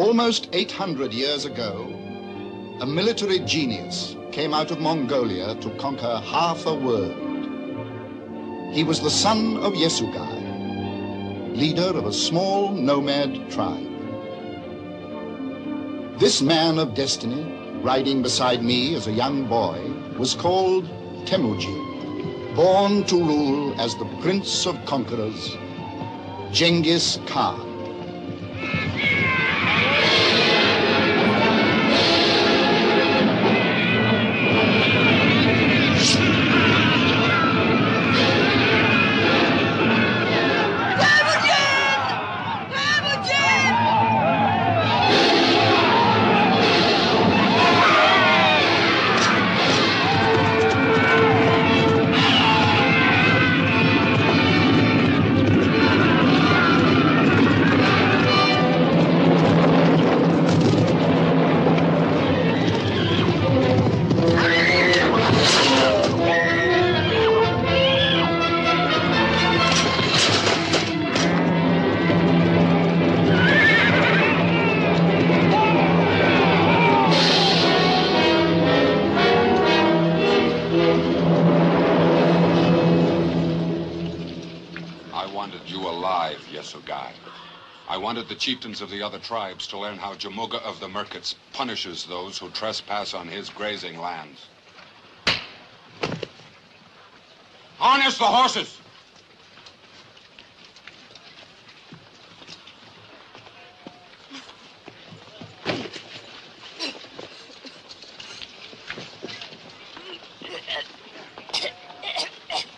Almost 800 years ago, a military genius came out of Mongolia to conquer half a world. He was the son of Yesugai, leader of a small nomad tribe. This man of destiny, riding beside me as a young boy, was called Temujin, born to rule as the prince of conquerors, Genghis Khan. I wanted the chieftains of the other tribes to learn how Jamuga of the Merkits punishes those who trespass on his grazing lands. Harness the horses!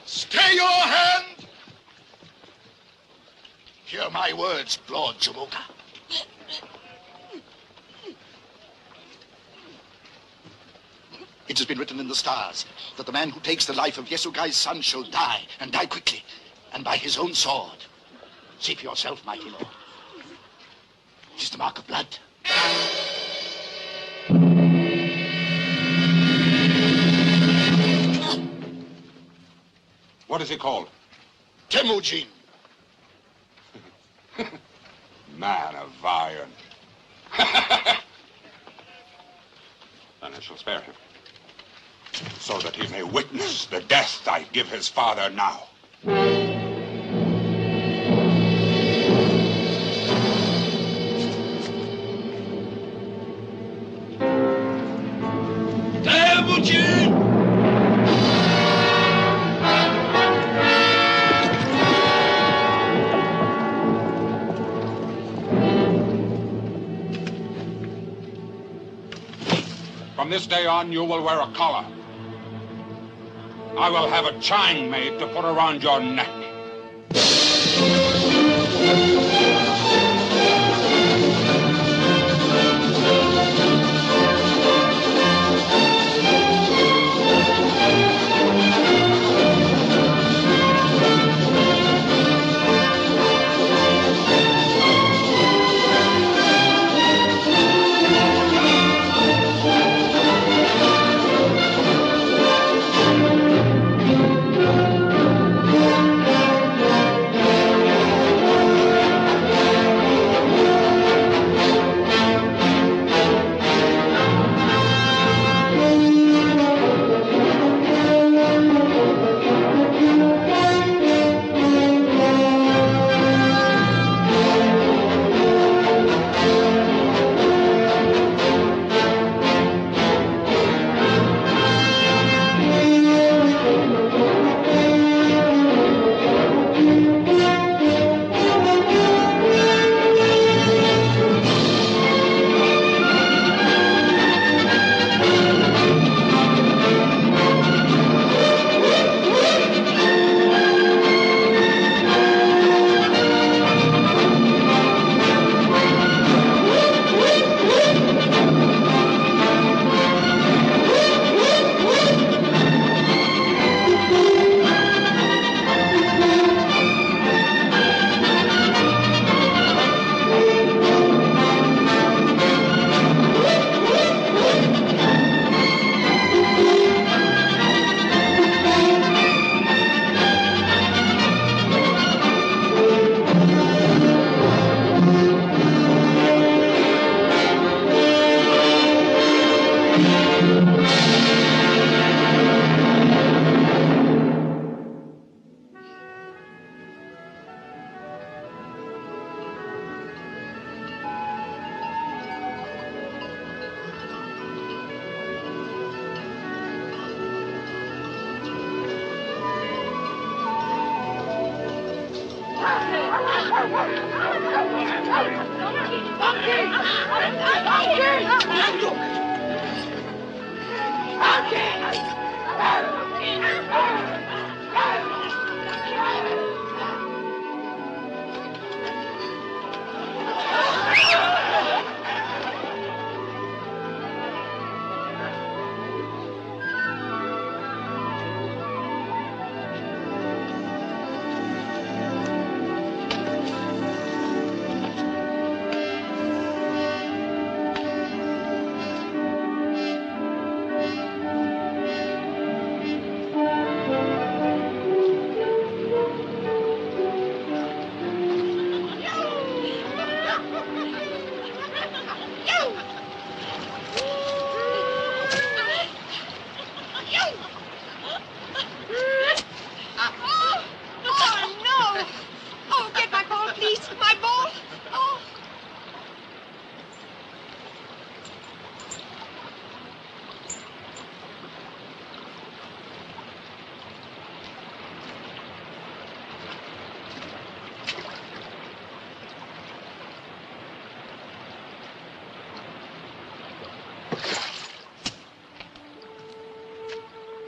Stay your hand! Hear my words, Lord Jamuga. It has been written in the stars that the man who takes the life of Yesugai's son shall die, and die quickly, and by his own sword. See for yourself, mighty lord. It is the mark of blood. What is he called? Temujin. Man of iron. Then I shall spare him, so that he may witness the death I give his father now. Temujin! From this day on, you will wear a collar. I will have a chain made to put around your neck.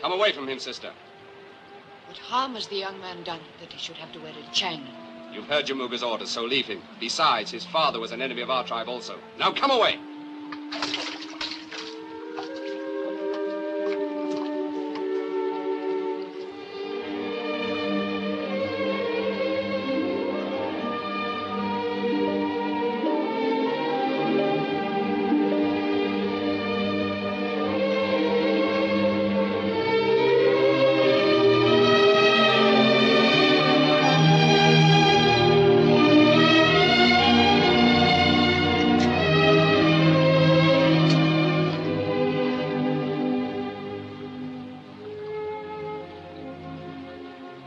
Come away from him, sister. What harm has the young man done that he should have to wear a chain? You've heard Jamuga's orders, so leave him. Besides, his father was an enemy of our tribe also. Now come away!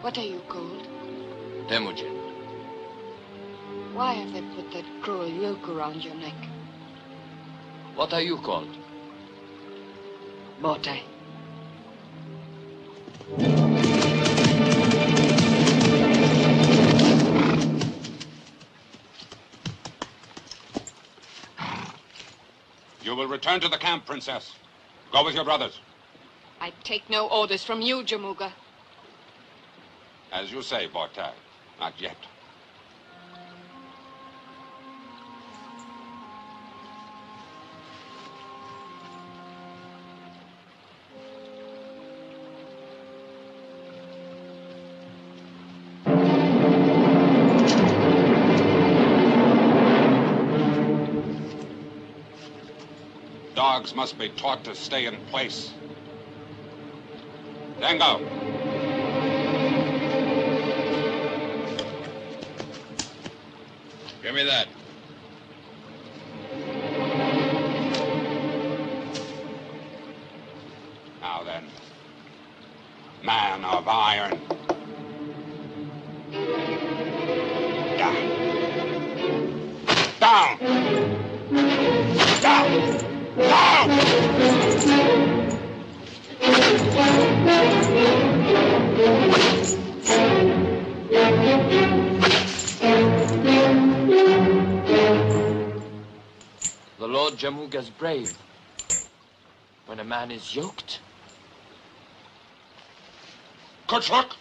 What are you called? Temujin. Why have they put that cruel yoke around your neck? What are you called? Mortai. You will return to the camp, Princess. Go with your brothers. I take no orders from you, Jamuga. As you say, Bortai. Not yet. Dogs must be taught to stay in place. Dango. Give me that. Now then, man of iron. Down. Down. Down. Down. The Lord Jamuga's brave. When a man is yoked. Good luck.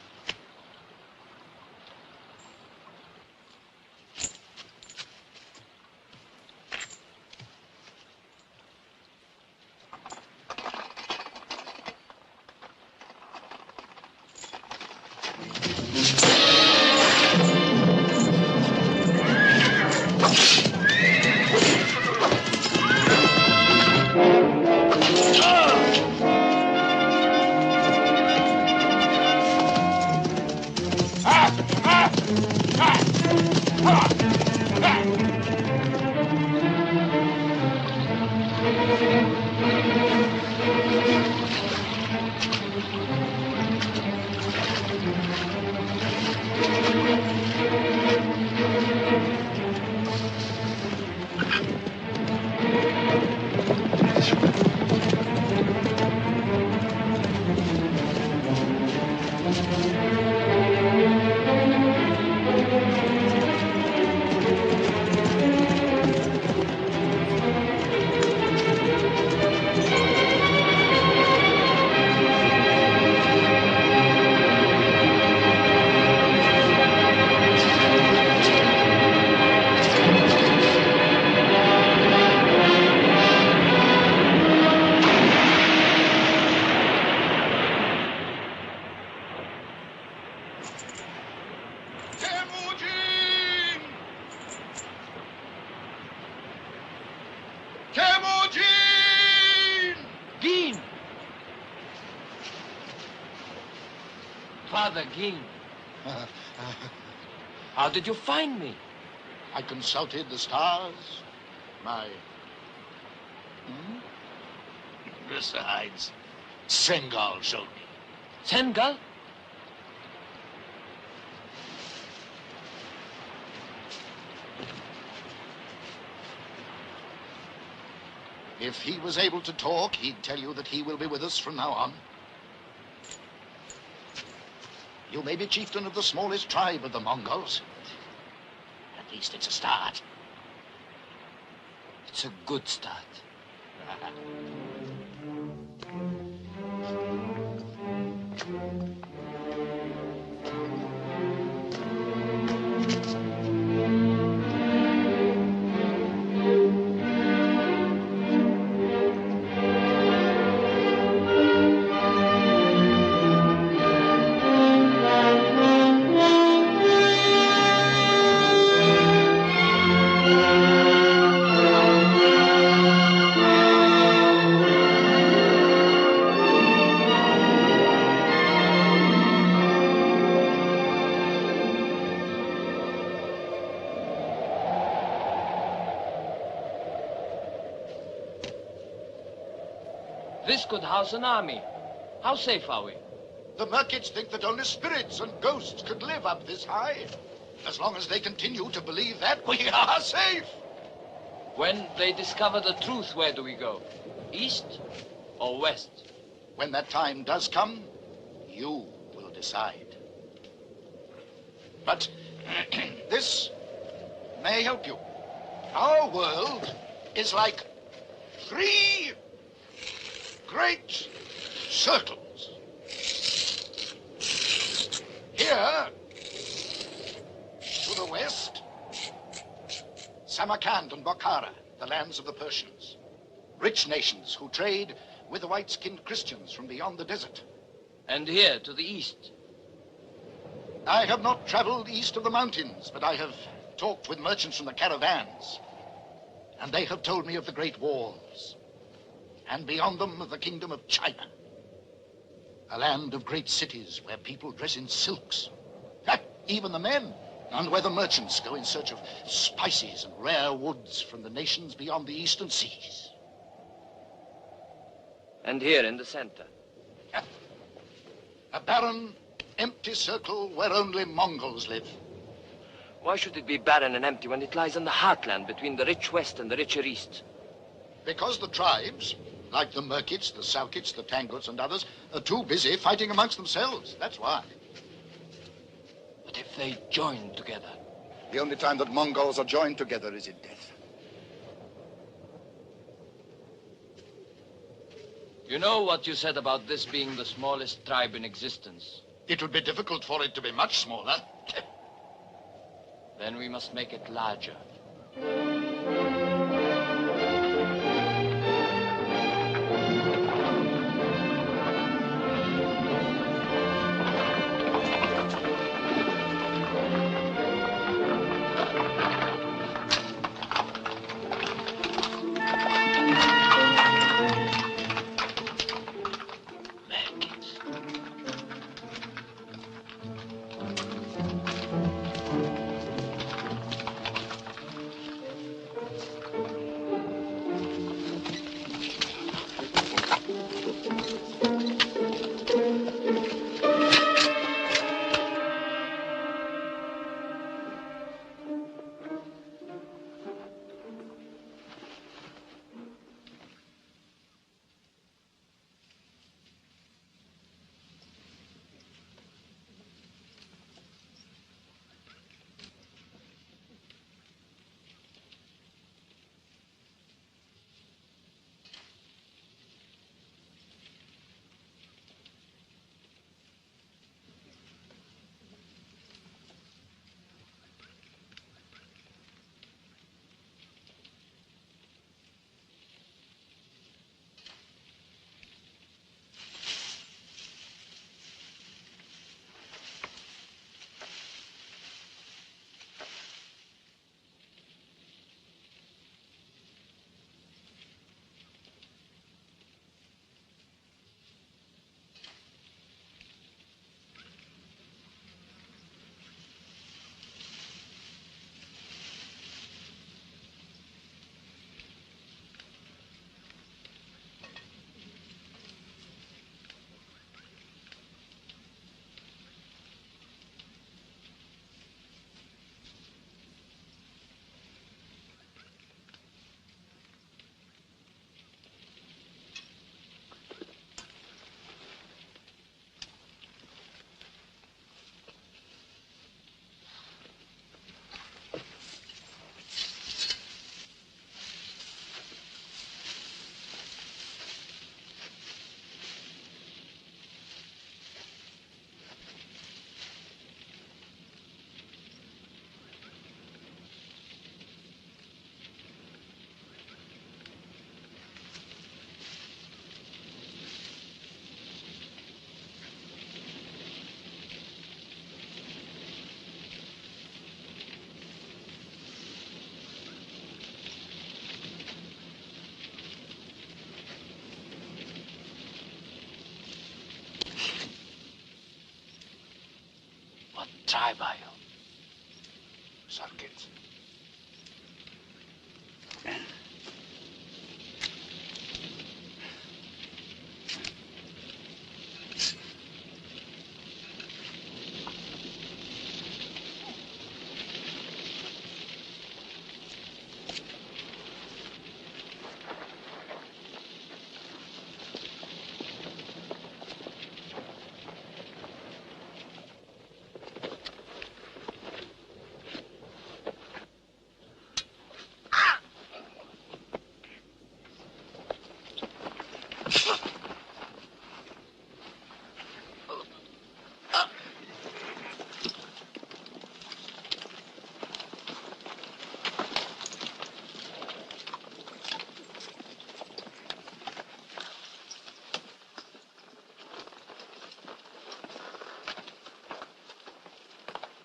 Father King. How did you find me? I consulted the stars. My... Besides, Sengal showed me. Sengal? If he was able to talk, he'd tell you that he will be with us from now on. You may be chieftain of the smallest tribe of the Mongols. At least it's a start. It's a good start. This could house an army. How safe are we? The Merkits think that only spirits and ghosts could live up this high. As long as they continue to believe that, we are safe. When they discover the truth, where do we go? East or west? When that time does come, you will decide. But this may help you. Our world is like 3 great circles. Here, to the west, Samarkand and Bokhara, the lands of the Persians. Rich nations who trade with the white-skinned Christians from beyond the desert. And here, to the east? I have not traveled east of the mountains, but I have talked with merchants from the caravans. And they have told me of the Great Walls. And beyond them, of the kingdom of China. A land of great cities where people dress in silks. Even the men. And where the merchants go in search of spices and rare woods from the nations beyond the eastern seas. And here in the center? A barren, empty circle where only Mongols live. Why should it be barren and empty when it lies in the heartland between the rich west and the richer east? Because the tribes, like the Merkits, the Salkits, the Tanguts, and others, are too busy fighting amongst themselves. That's why. But if they join together? The only time that Mongols are joined together is in death. You know what you said about this being the smallest tribe in existence? It would be difficult for it to be much smaller. Then we must make it larger. try by you. Salkits.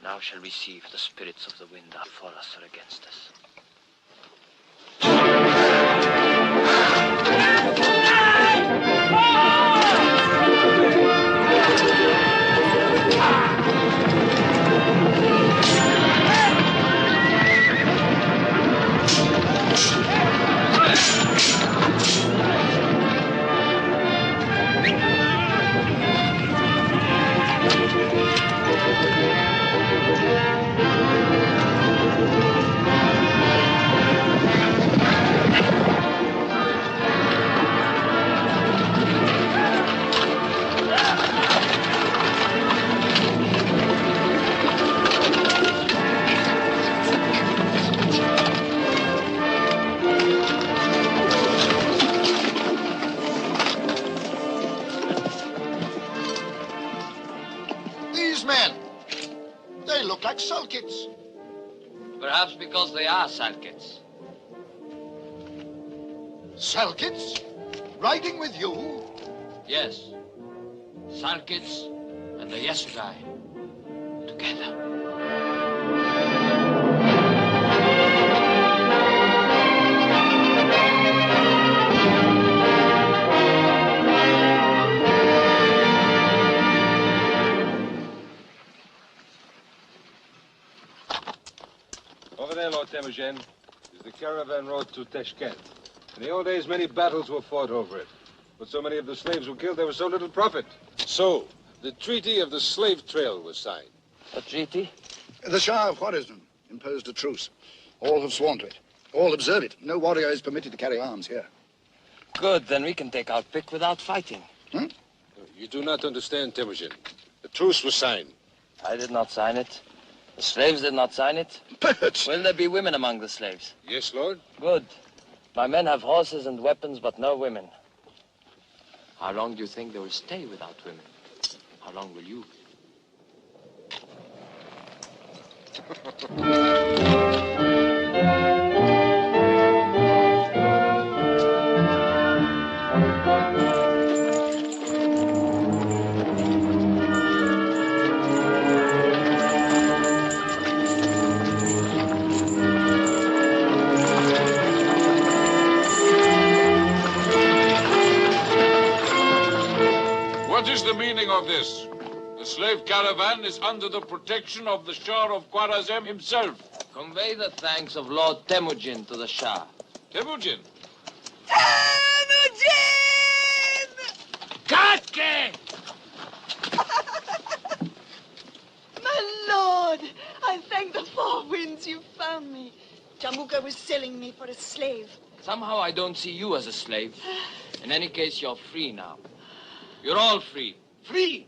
Now shall we see if the spirits of the wind are for us or against us. Salkits. Perhaps because they are Salkits. Salkits? Riding with you? Yes. Salkits and the Yesugai together. Over there, Lord Temujin, is the caravan road to Tashkent. In the old days, many battles were fought over it. But so many of the slaves were killed, there was so little profit. So, the Treaty of the Slave Trail was signed. A treaty? The Shah of Khwarizm imposed a truce. All have sworn to it. All observe it. No warrior is permitted to carry arms here. Good, then we can take our pick without fighting. You do not understand, Temujin. The truce was signed. I did not sign it. The slaves did not sign it. But... Will there be women among the slaves? Yes, Lord. Good. My men have horses and weapons, but no women. How long do you think they will stay without women? How long will you? What is the meaning of this? The slave caravan is under the protection of the Shah of Khwarizm himself. Convey the thanks of Lord Temujin to the Shah. Temujin? Temujin! Katke! My lord, I thank the four winds you found me. Jamuka was selling me for a slave. Somehow I don't see you as a slave. In any case, you're free now. You're all free. Free!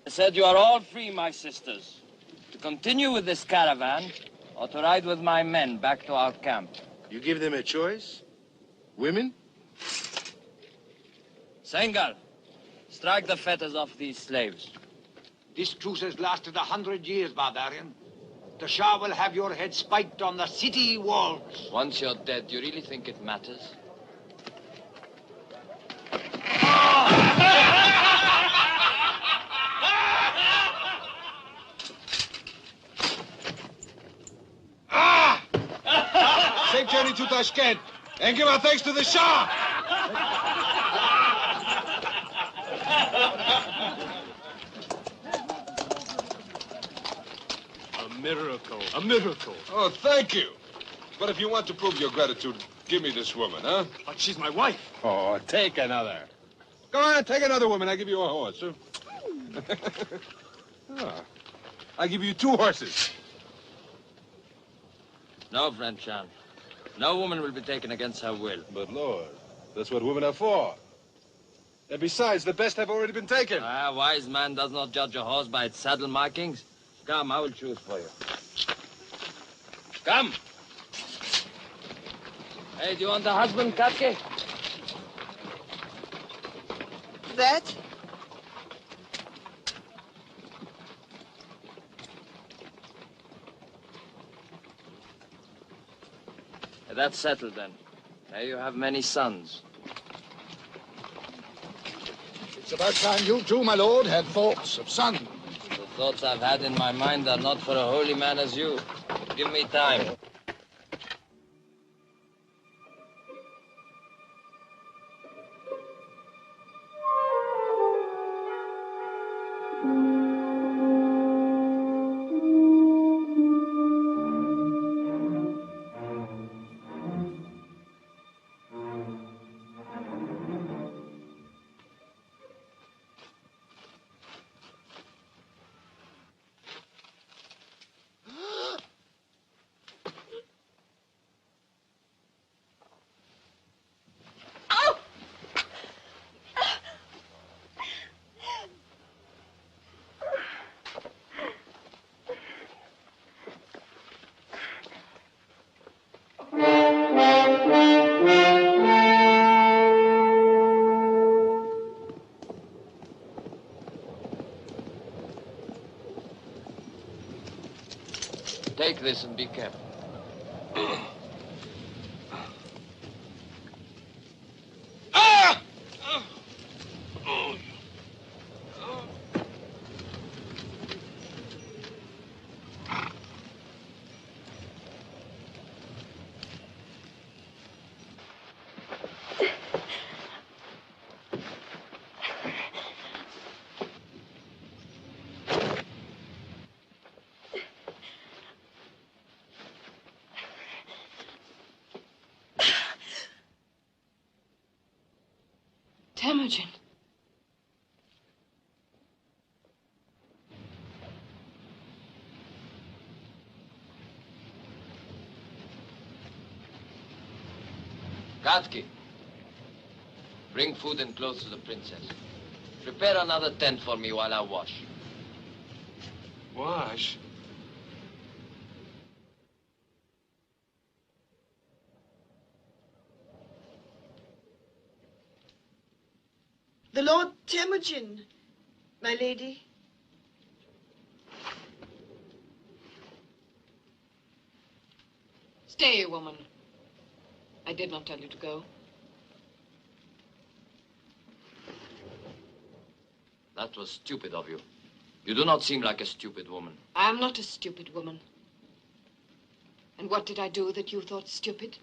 I said you are all free, my sisters. To continue with this caravan, or to ride with my men back to our camp. You give them a choice? Women? Sengal, strike the fetters off these slaves. This truce has lasted 100 years, barbarian. The Shah will have your head spiked on the city walls. Once you're dead, do you really think it matters? Safe journey to Tashkent, and give our thanks to the Shah! miracle. A miracle. Oh, thank you. But if you want to prove your gratitude, give me this woman, huh? But she's my wife. Oh, take another. Go on, take another woman. I'll give you a horse, huh? Oh. I'll give you 2 horses. No, friend Chan. No woman will be taken against her will. But, Lord, that's what women are for. And besides, the best have already been taken. A wise man does not judge a horse by its saddle markings. Come, I will choose for you. Come. Hey, do you want a husband, Katke? That? That's settled, then. Now you have many sons. It's about time you too, my lord, had thoughts of son. The thoughts I've had in my mind are not for a holy man as you. Give me time. Take this and be careful. Temujin. Katki, bring food and clothes to the princess. Prepare another tent for me while I wash. Wash? The Lord Temujin, my lady. Stay, woman. I did not tell you to go. That was stupid of you. You do not seem like a stupid woman. I am not a stupid woman. And what did I do that you thought stupid?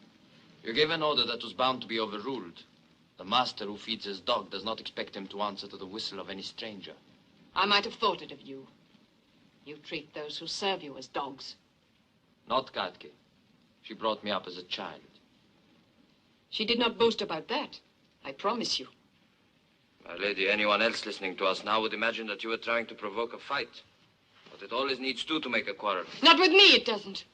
You gave an order that was bound to be overruled. The master who feeds his dog does not expect him to answer to the whistle of any stranger. I might have thought it of you. You treat those who serve you as dogs. Not Katke. She brought me up as a child. She did not boast about that, I promise you. My lady, anyone else listening to us now would imagine that you were trying to provoke a fight. But it always needs two to make a quarrel. Not with me, it doesn't.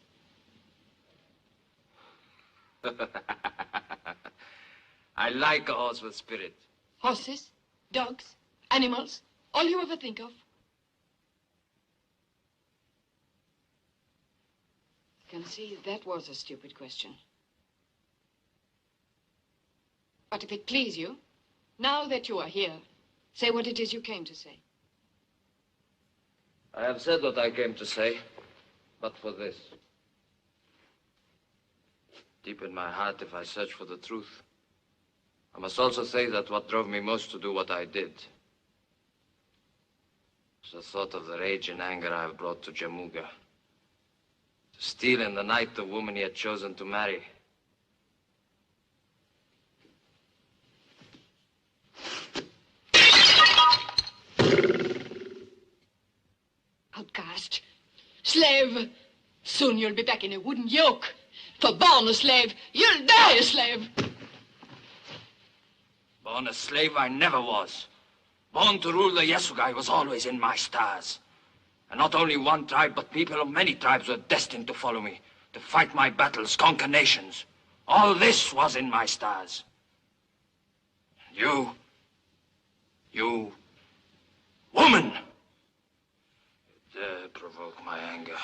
I like a horse with spirit. Horses, dogs, animals, all you ever think of. I can see that was a stupid question. But if it please you, now that you are here, say what it is you came to say. I have said what I came to say, but for this. Deep in my heart, if I search for the truth, I must also say that what drove me most to do what I did was the thought of the rage and anger I have brought to Jamuga. To steal in the night the woman he had chosen to marry. Outcast, Slave. Soon you'll be back in a wooden yoke. For born a slave, you'll die a slave. Born a slave I never was. Born to rule the Yasugai was always in my stars. And not only one tribe, but people of many tribes were destined to follow me, to fight my battles, conquer nations. All this was in my stars. You, woman, dare provoke my anger.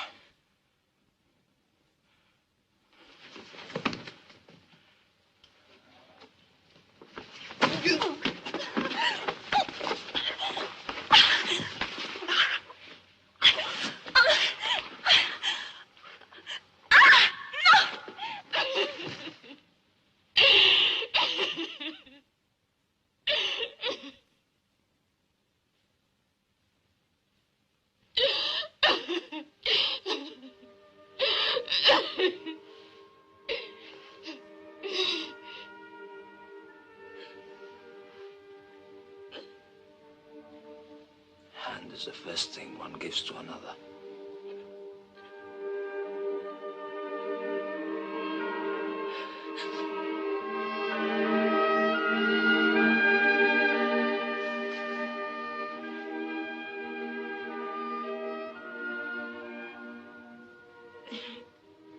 Hand is the first thing one gives to another.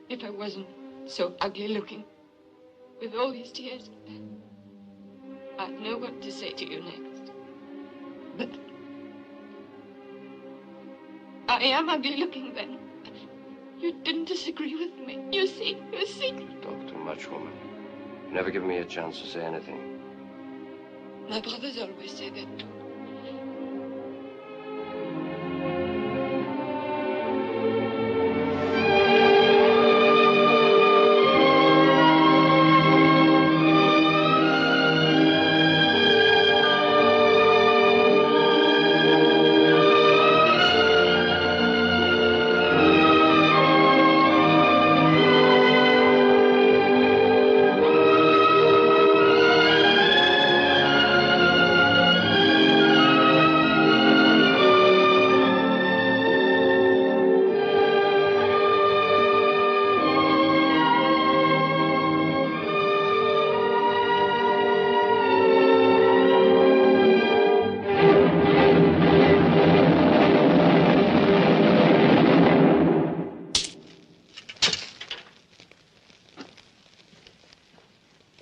If I wasn't so ugly looking, with all these tears, I'd know what to say to you next. But I am ugly looking then. You didn't disagree with me. You see. Talk too much, woman. You never give me a chance to say anything. My brothers always say that too.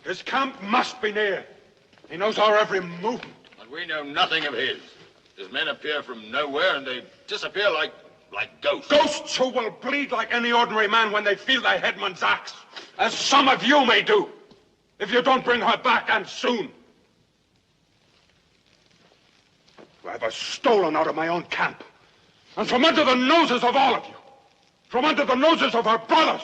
His camp must be near. He knows our every movement. But we know nothing of his. His men appear from nowhere and they disappear like ghosts. Ghosts who will bleed like any ordinary man when they feel their headman's axe. As some of you may do, if you don't bring her back, and soon. To have her stolen out of my own camp. And from under the noses of all of you. From under the noses of her brothers.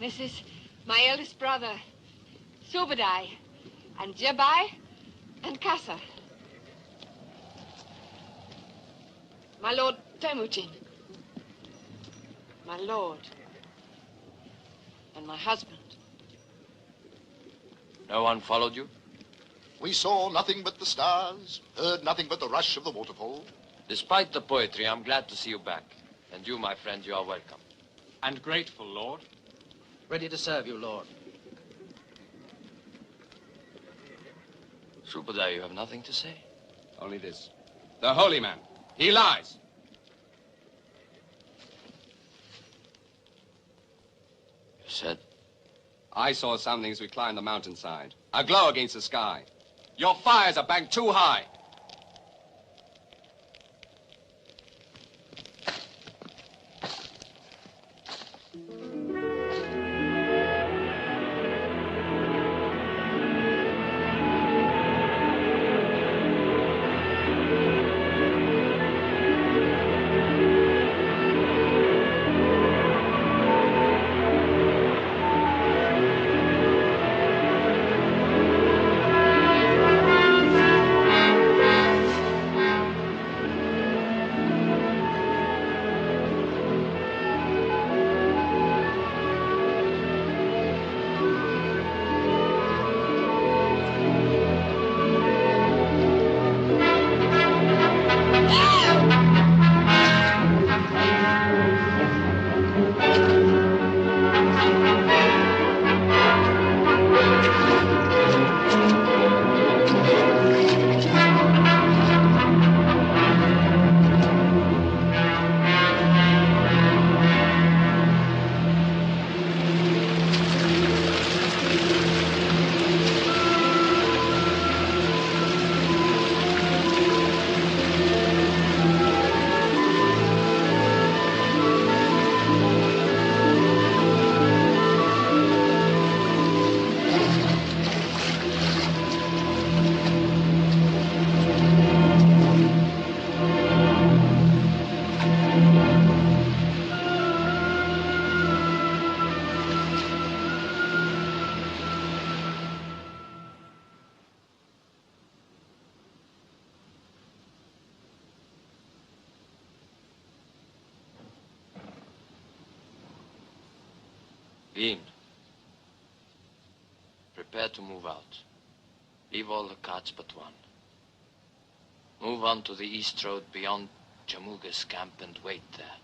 This is my eldest brother, Subadai, and Jabai, and Kasa. My lord Temujin, my lord, and my husband. No one followed you? We saw nothing but the stars, heard nothing but the rush of the waterfall. Despite the poetry, I'm glad to see you back. And you, my friend, you are welcome. And grateful, Lord. Ready to serve you, Lord. Subadar, you have nothing to say? Only this. The holy man. He lies. You said? I saw something as we climbed the mountainside. A glow against the sky. Your fires are banked too high. Prepare to move out. Leave all the carts but one. Move on to the east road beyond Jamuga's camp and wait there.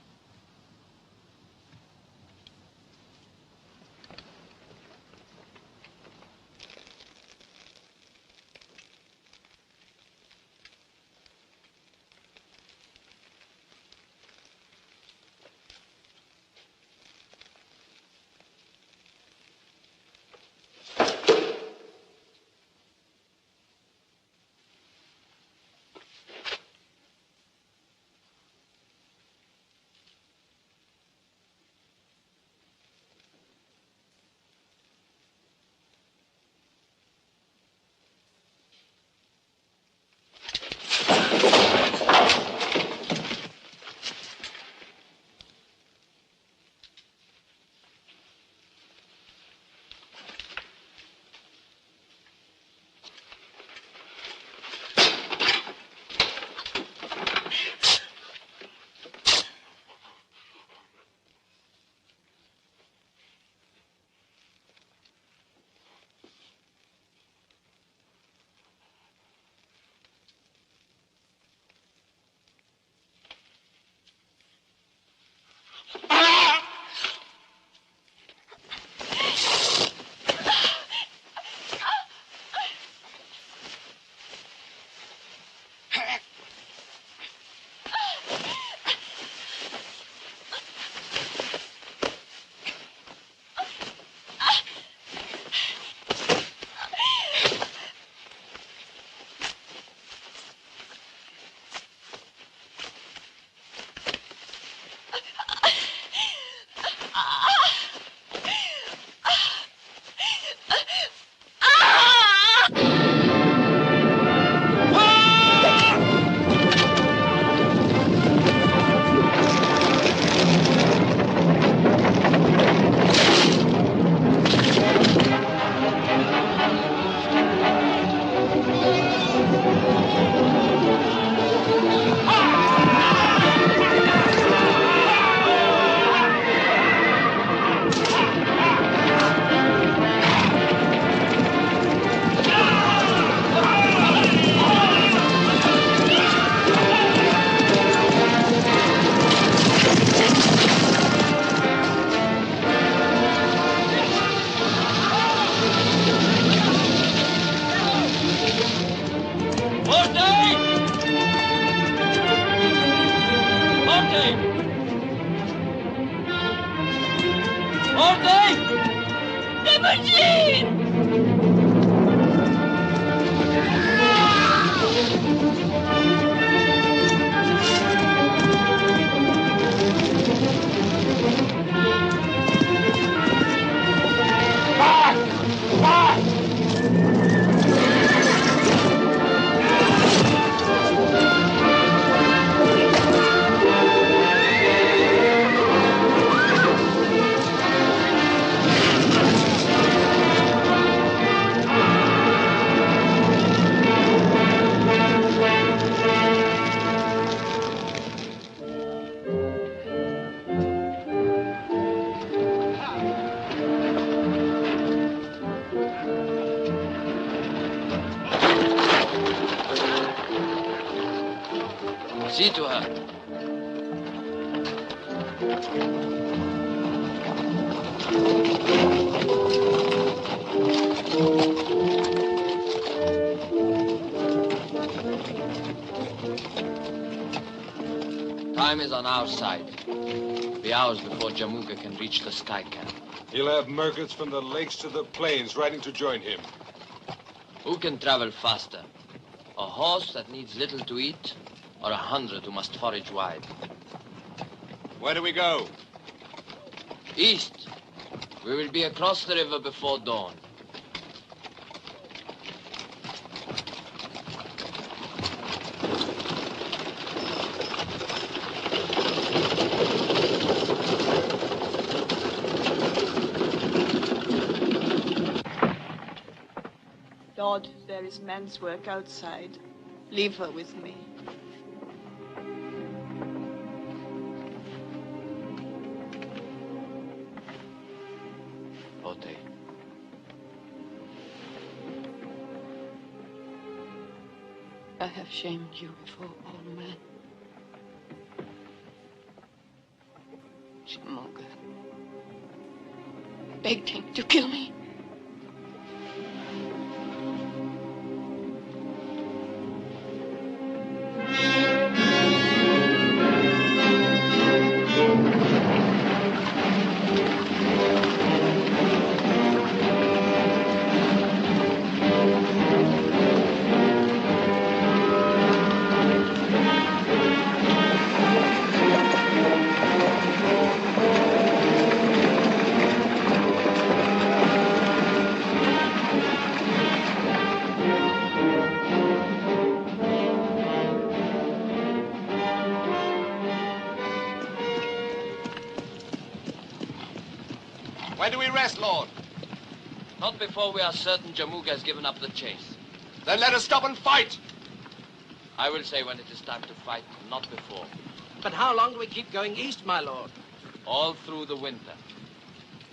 my machine! See to her. Time is on our side. Be hours before Jamuga can reach the sky camp. He'll have Murgats from the lakes to the plains riding to join him. Who can travel faster? A horse that needs little to eat, or 100 who must forage wide? Where do we go? East. We will be across the river before dawn. Lord, there is man's work outside. Leave her with me. Ote. I have shamed you before all men. Jamuga. I begged him to kill me. Where do we rest, Lord? Not before we are certain Jamuga has given up the chase. Then let us stop and fight. I will say when it is time to fight, not before. But how long do we keep going east, my lord? All through the winter.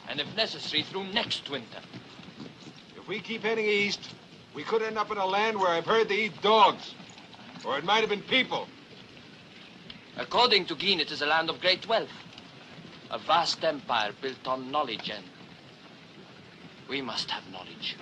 And if necessary, through next winter. If we keep heading east, we could end up in a land where I've heard they eat dogs. Or it might have been people. According to Geen, it is a land of great wealth. A vast empire built on knowledge, and we must have knowledge.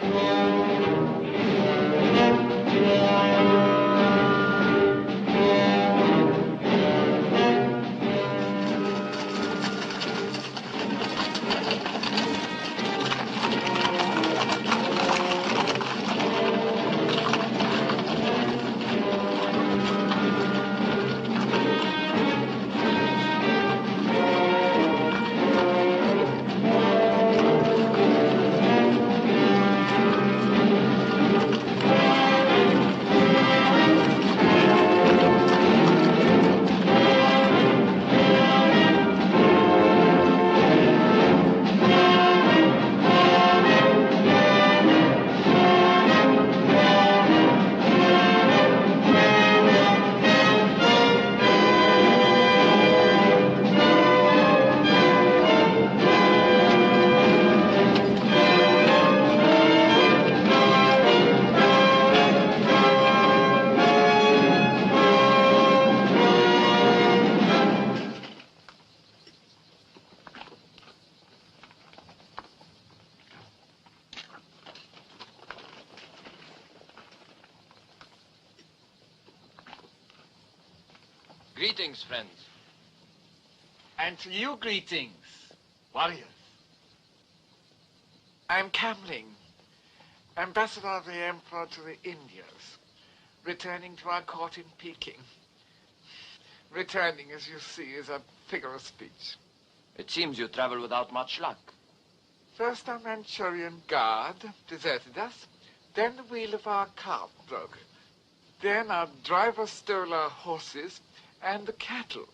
Greetings, friends. And to you greetings, warriors. I'm Kamling, ambassador of the Emperor to the Indias, returning to our court in Peking. Returning, as you see, is a figure of speech. It seems you travel without much luck. First our Manchurian guard deserted us, then the wheel of our cart broke. Then our driver stole our horses, and the cattle,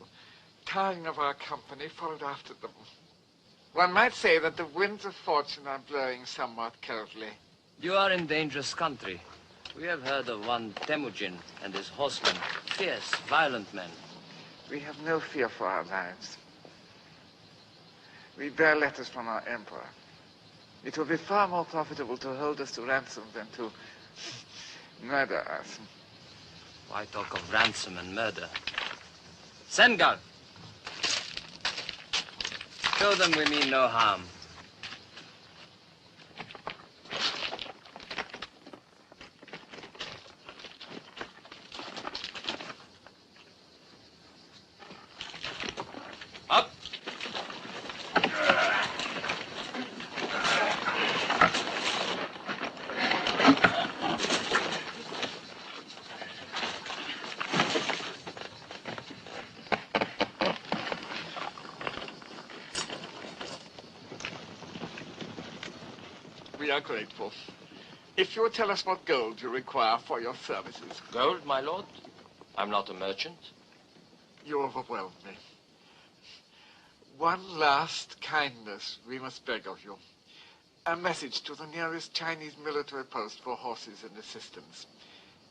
tiring of our company, followed after them. One might say that the winds of fortune are blowing somewhat coldly. You are in dangerous country. We have heard of one Temujin and his horsemen, fierce, violent men. We have no fear for our lives. We bear letters from our emperor. It will be far more profitable to hold us to ransom than to murder us. Why talk of ransom and murder? Sengal! Show them we mean no harm. Up! We are grateful. If you would tell us what gold you require for your services. Gold, my lord? I'm not a merchant. You overwhelm me. One last kindness we must beg of you. A message to the nearest Chinese military post for horses and assistance.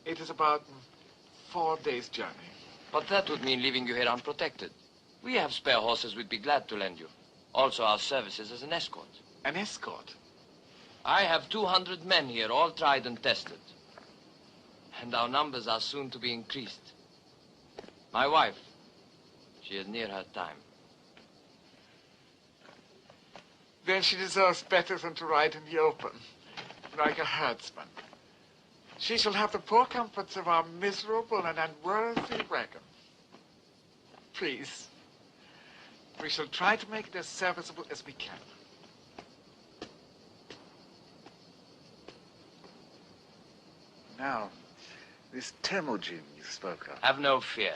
It is about 4 days' journey. But that would mean leaving you here unprotected. We have spare horses we'd be glad to lend you. Also our services as an escort. An escort? I have 200 men here, all tried and tested. And our numbers are soon to be increased. My wife, she is near her time. Then she deserves better than to ride in the open, like a herdsman. She shall have the poor comforts of our miserable and unworthy wagon. Please, we shall try to make it as serviceable as we can. Now, this Temujin you spoke of. Have no fear.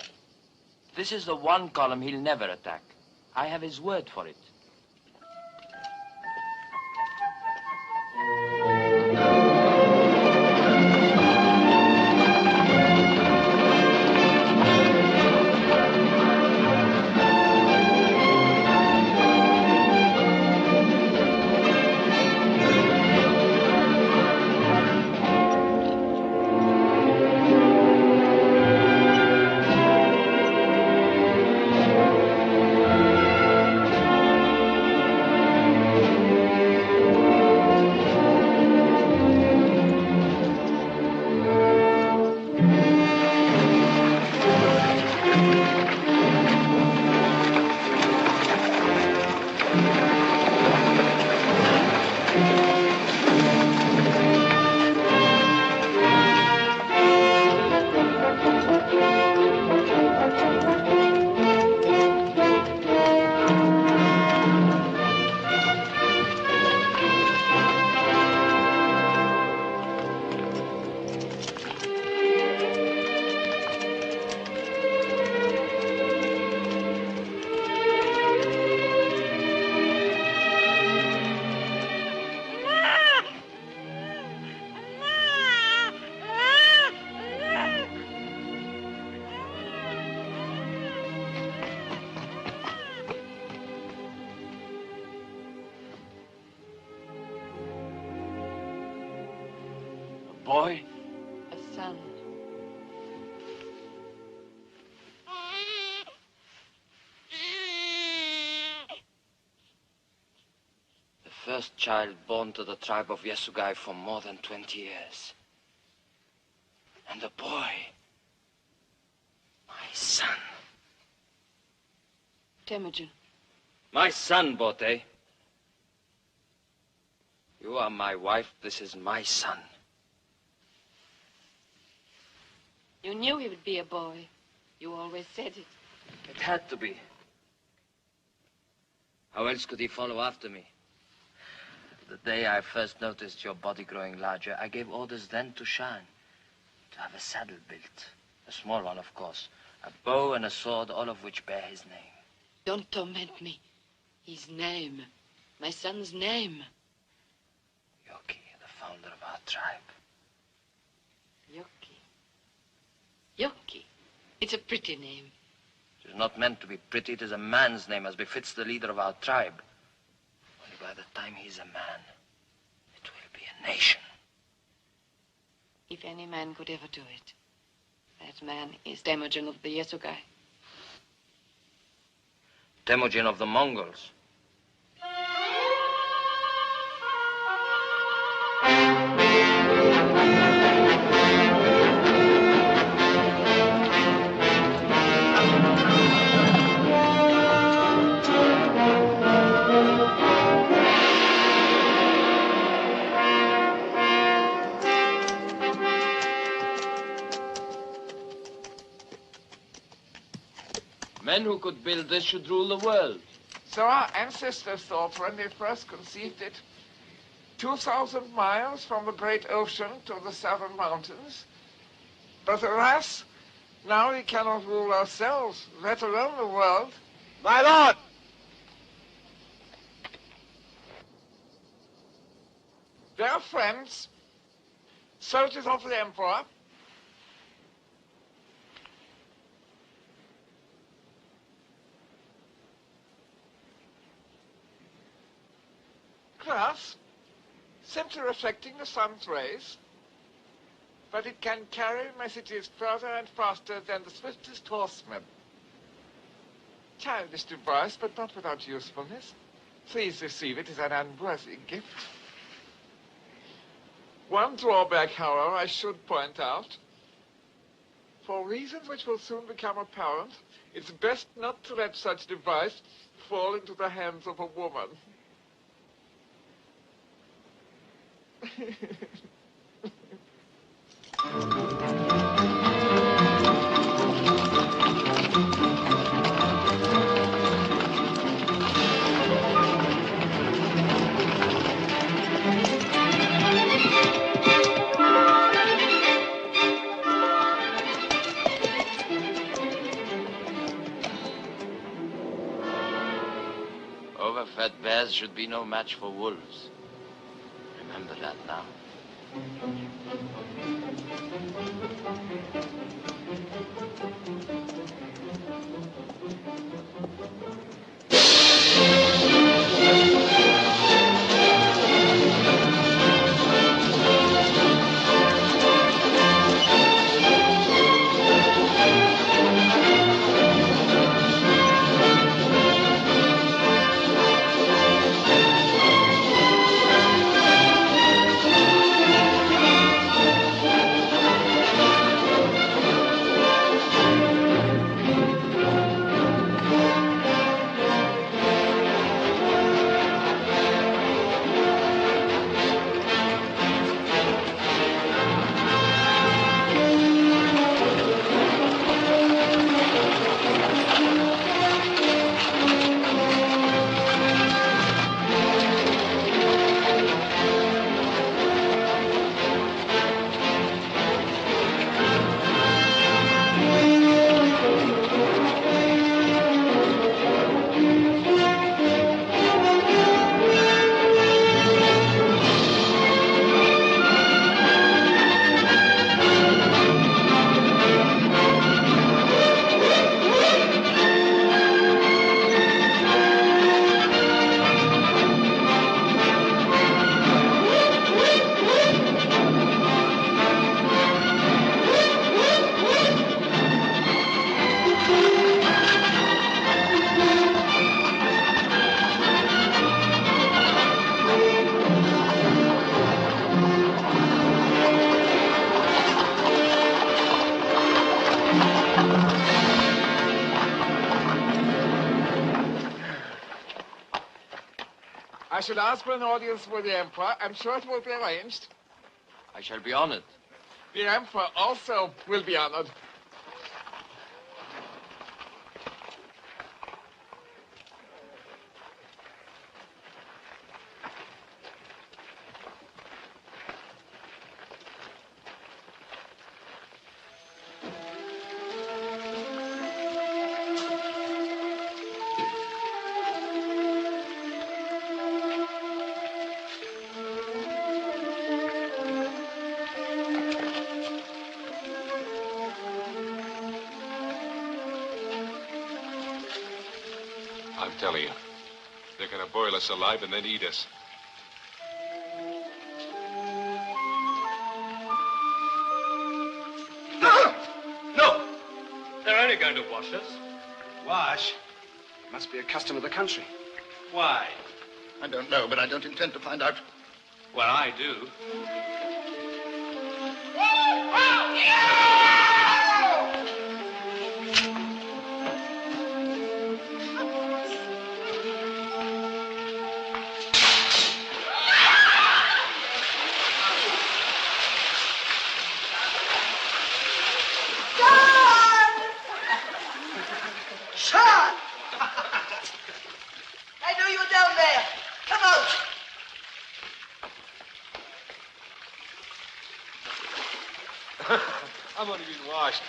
This is the one column he'll never attack. I have his word for it. Boy? A son. The first child born to the tribe of Yasugai for more than 20 years. And a boy. My son. Temujin. My son, Bote. You are my wife. This is my son. You knew he would be a boy. You always said it. It had to be. How else could he follow after me? The day I first noticed your body growing larger, I gave orders then to Shan to have a saddle built. A small one, of course. A bow and a sword, all of which bear his name. Don't torment me. His name. My son's name. Yoki, the founder of our tribe. Yoki. Yoki. It's a pretty name. It is not meant to be pretty. It is a man's name, as befits the leader of our tribe. Only by the time he's a man, it will be a nation. If any man could ever do it, that man is Temujin of the Yasugai. Temujin of the Mongols. Men who could build this should rule the world. So our ancestors thought when they first conceived it, 2,000 miles from the great ocean to the southern mountains. But alas, now we cannot rule ourselves, let alone the world. My lord! Their friends, soldiers of the emperor, glass, simply reflecting the sun's rays, but it can carry messages further and faster than the swiftest horseman. Childish device, but not without usefulness. Please receive it as an unworthy gift. One drawback, however, I should point out. For reasons which will soon become apparent, it's best not to let such device fall into the hands of a woman. Overfed bears should be no match for wolves. Remember that now. I should ask for an audience with the Emperor. I'm sure it will be arranged. I shall be honored. The Emperor also will be honored. telling you. They're gonna boil us alive and then eat us. No! They're only going to wash us. Wash? Must be a custom of the country. Why? I don't know, but I don't intend to find out. Well, I do. Sean! I knew you were down there. Come out. I've only been washed.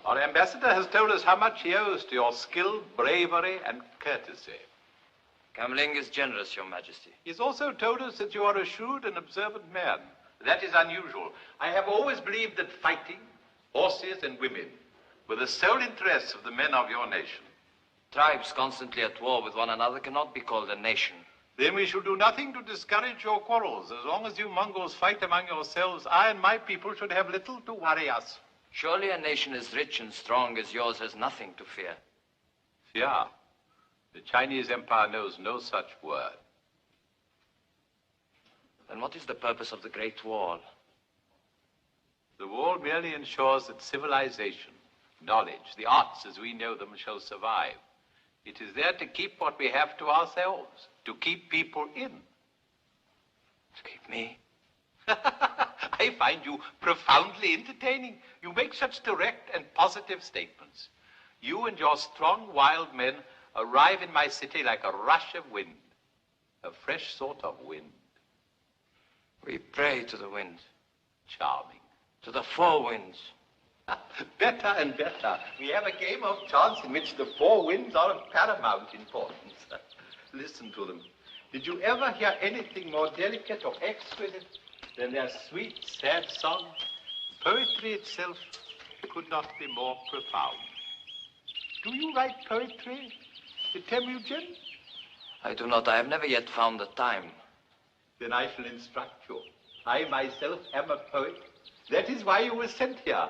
Our ambassador has told us how much he owes to your skill, bravery, and courtesy. Kamling is generous, Your Majesty. He's also told us that you are a shrewd and observant man. That is unusual. I have always believed that fighting, horses, and women were the sole interests of the men of your nation. Tribes constantly at war with one another cannot be called a nation. Then we shall do nothing to discourage your quarrels. As long as you Mongols fight among yourselves, I and my people should have little to worry us. Surely a nation as rich and strong as yours has nothing to fear. Fear? The Chinese Empire knows no such word. Then what is the purpose of the Great Wall? The wall merely ensures that civilization, knowledge, the arts as we know them shall survive. It is there to keep what we have to ourselves, to keep people in. To keep me? I find you profoundly entertaining. You make such direct and positive statements. You and your strong, wild men arrive in my city like a rush of wind, a fresh sort of wind. We pray to the wind. Charming. To the four winds. Better and better. We have a game of chance in which the four winds are of paramount importance. Listen to them. Did you ever hear anything more delicate or exquisite than their sweet, sad song? Poetry itself could not be more profound. Do you write poetry, Temujin? I do not. I have never yet found the time. Then I shall instruct you. I myself am a poet. That is why you were sent here.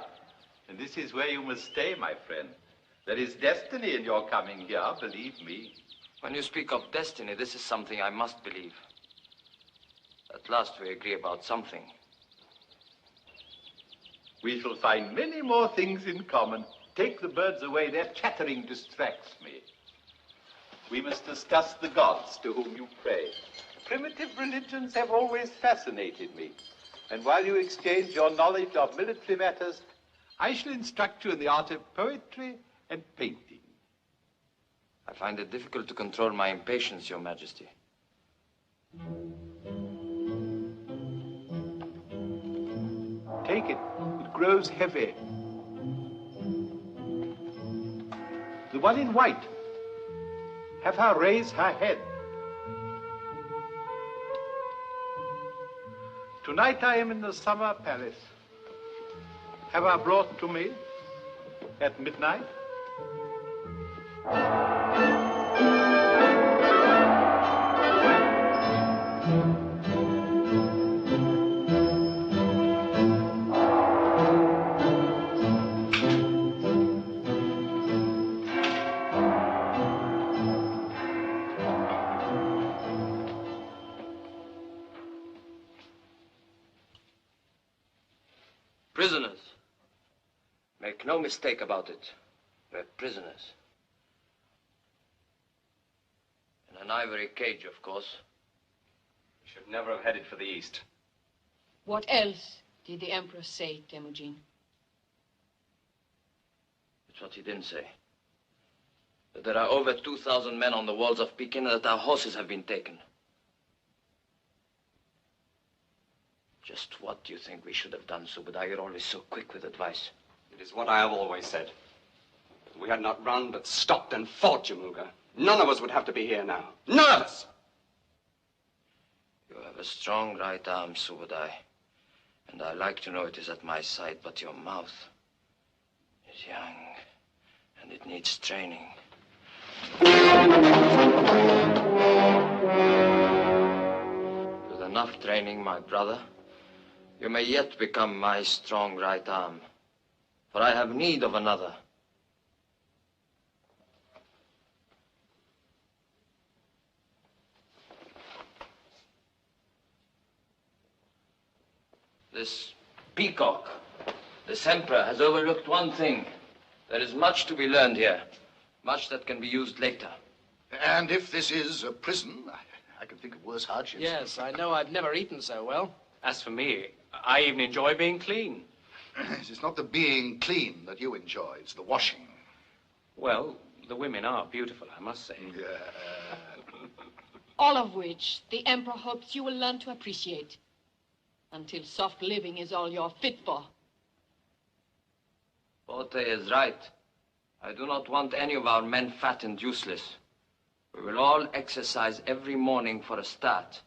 And this is where you must stay, my friend. There is destiny in your coming here, believe me. When you speak of destiny, this is something I must believe. At last we agree about something. We shall find many more things in common. Take the birds away. Their chattering distracts me. We must discuss the gods to whom you pray. Primitive religions have always fascinated me. And while you exchange your knowledge of military matters, I shall instruct you in the art of poetry and painting. I find it difficult to control my impatience, Your Majesty. Take it. It grows heavy. The one in white. Have her raise her head. Tonight I am in the summer palace. Have her brought to me at midnight. prisoners. Make no mistake about it. We're prisoners. In an ivory cage, of course. We should never have headed for the east. What else did the Emperor say, Temujin? It's what he didn't say. That there are over 2,000 men on the walls of Pekin and that our horses have been taken. Just what do you think we should have done, Subadai? You're always so quick with advice. It is what I have always said. If we had not run, but stopped and fought, Jamuga, none of us would have to be here now. None of us! You have a strong right arm, Subadai. And I like to know it is at my side, but your mouth is young, and it needs training. With enough training, my brother, you may yet become my strong right arm, for I have need of another. This peacock, this emperor, has overlooked one thing. There is much to be learned here, much that can be used later. And if this is a prison, I can think of worse hardships. Yes, I know I've never eaten so well. As for me, I even enjoy being clean. It's not the being clean that you enjoy, it's the washing. Well, the women are beautiful, I must say. All of which the Emperor hopes you will learn to appreciate. Until soft living is all you're fit for. Forte is right. I do not want any of our men fat and useless. We will all exercise every morning for a start.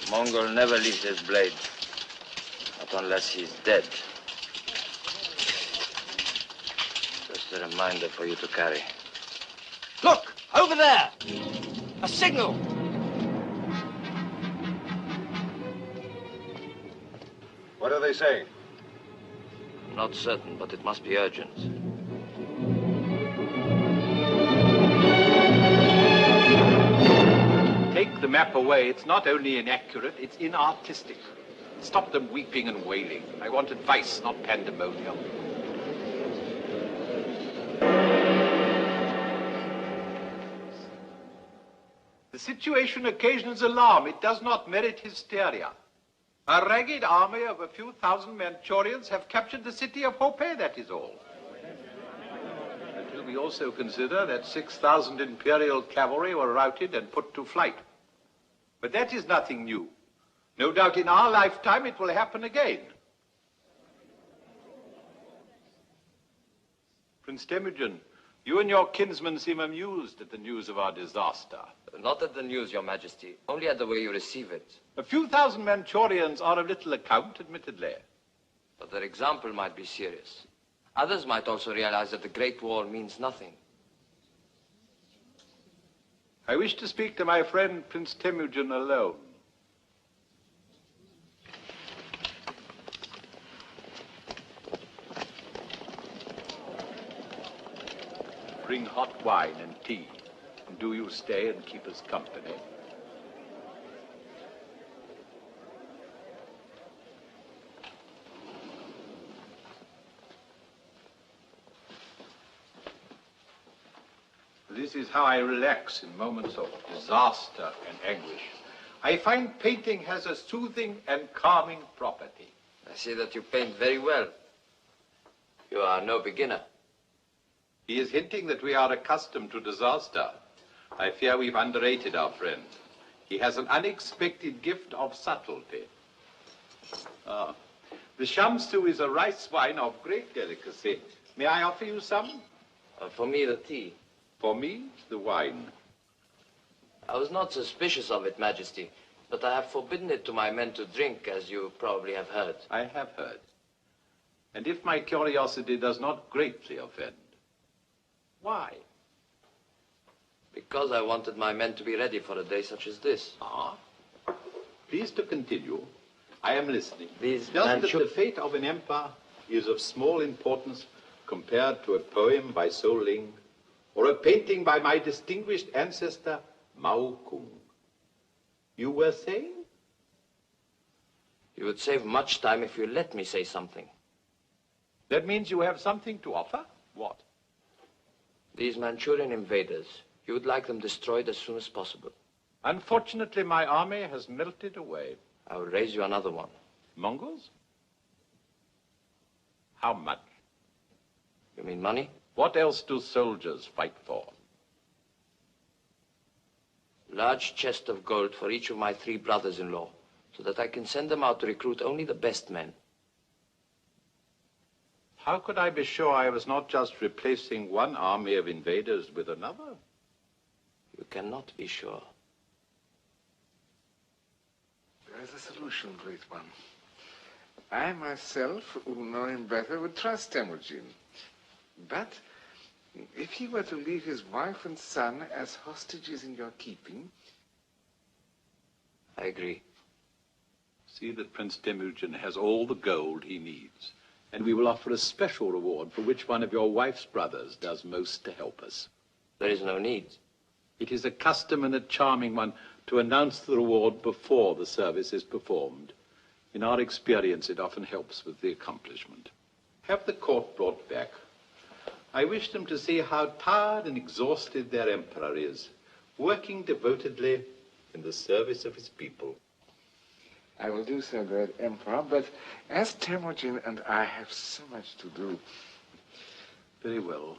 Mongol never leaves his blade, not unless he's dead. Just a reminder for you to carry. Look, over there! A signal! What are they saying? I'm not certain, but it must be urgent. Take the map away. It's not only inaccurate, it's inartistic. Stop them weeping and wailing. I want advice, not pandemonium. The situation occasions alarm. It does not merit hysteria. A ragged army of a few thousand Manchurians have captured the city of Hope, that is all. Until we also consider that 6,000 Imperial cavalry were routed and put to flight. But that is nothing new. No doubt in our lifetime it will happen again. Prince Temujin, you and your kinsman seem amused at the news of our disaster. Not at the news, Your Majesty, only at the way you receive it. A few thousand Manchurians are of little account, admittedly. But their example might be serious. Others might also realize that the Great Wall means nothing. I wish to speak to my friend Prince Temujin alone. Bring hot wine and tea, and do you stay and keep us company. This is how I relax in moments of disaster and anguish. I find painting has a soothing and calming property. I see that you paint very well. You are no beginner. He is hinting that we are accustomed to disaster. I fear we've underrated our friend. He has an unexpected gift of subtlety. The shamsu is a rice wine of great delicacy. May I offer you some? For me, the tea. For me, the wine. I was not suspicious of it, Majesty, but I have forbidden it to my men to drink, as you probably have heard. I have heard. And if my curiosity does not greatly offend, why? Because I wanted my men to be ready for a day such as this. Ah. Please to continue. I am listening. These Just that the fate of an emperor is of small importance compared to a poem by So Ling or a painting by my distinguished ancestor, Mao Kung. You were saying? You would save much time if you let me say something. That means you have something to offer? What? These Manchurian invaders, you would like them destroyed as soon as possible. Unfortunately, my army has melted away. I will raise you another one. Mongols? How much? You mean money? What else do soldiers fight for? Large chest of gold for each of my 3 brothers-in-law, so that I can send them out to recruit only the best men. How could I be sure I was not just replacing one army of invaders with another? You cannot be sure. There is a solution, Great One. I myself, who know him better, would trust Temujin. But if he were to leave his wife and son as hostages in your keeping... I agree. See that Prince Temujin has all the gold he needs, and we will offer a special reward for which one of your wife's brothers does most to help us. There is no need. It is a custom and a charming one to announce the reward before the service is performed. In our experience, it often helps with the accomplishment. Have the court brought back. I wish them to see how tired and exhausted their emperor is, working devotedly in the service of his people. I will do so, Great Emperor, but as Temujin and I have so much to do... Very well.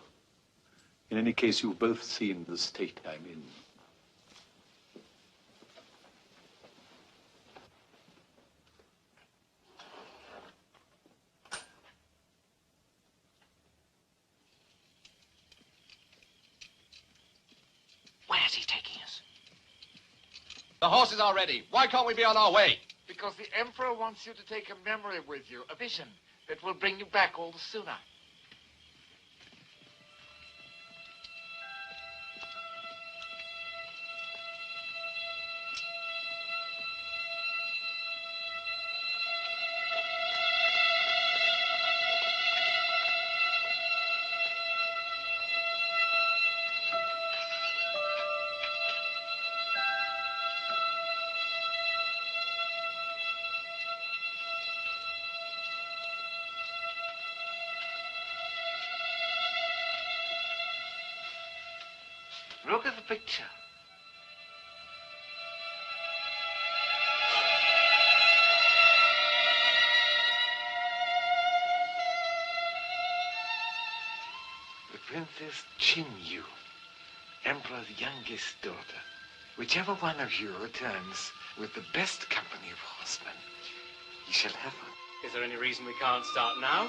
In any case, you've both seen the state I'm in. Where's he taking us? The horses are ready. Why can't we be on our way? Because the Emperor wants you to take a memory with you, a vision that will bring you back all the sooner. Look at the picture. The Princess Chinyu, Emperor's youngest daughter. Whichever one of you returns with the best company of horsemen, you shall have her. Is there any reason we can't start now?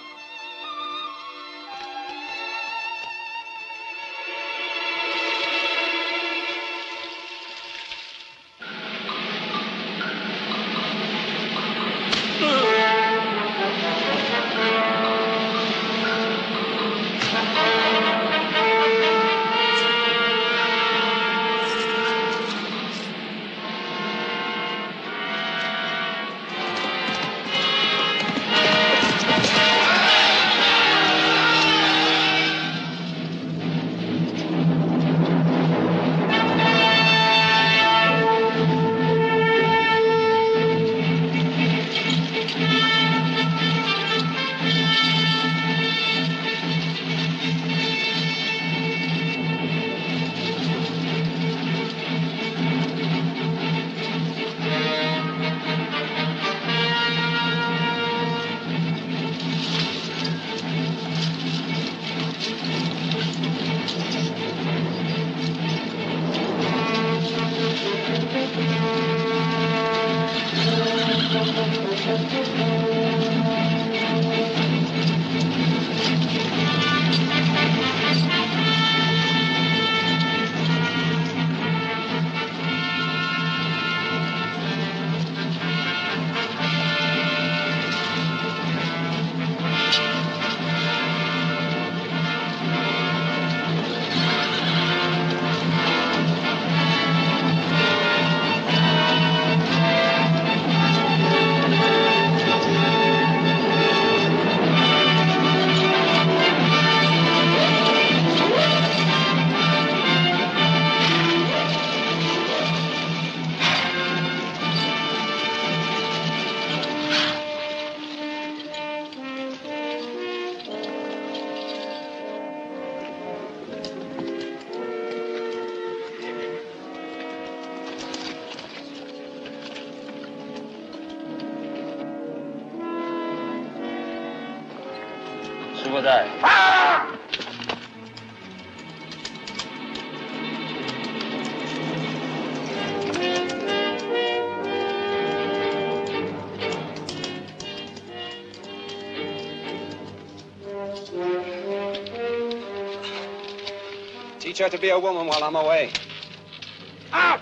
would I. Teach her to be a woman while I'm away. Out!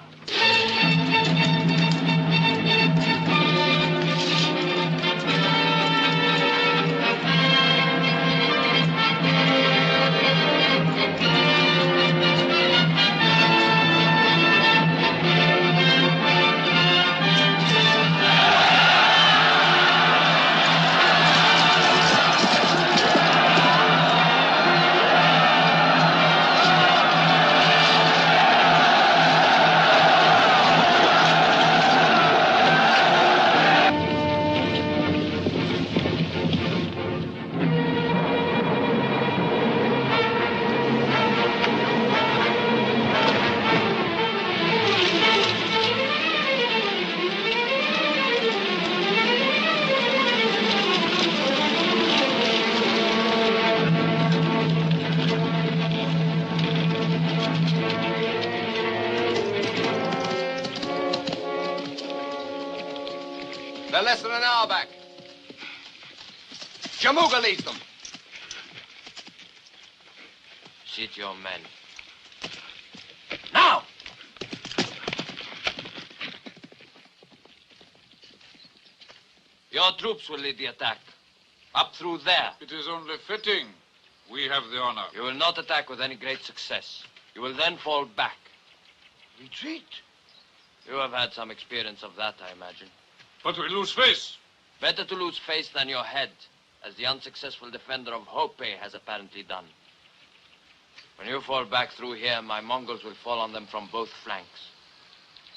They're less than an hour back. Jamuga leads them. Sit your men. Now! Your troops will lead the attack. Up through there. It is only fitting. We have the honor. You will not attack with any great success. You will then fall back. Retreat? You have had some experience of that, I imagine. But we lose face. Better to lose face than your head, as the unsuccessful defender of Hope has apparently done. When you fall back through here, my Mongols will fall on them from both flanks.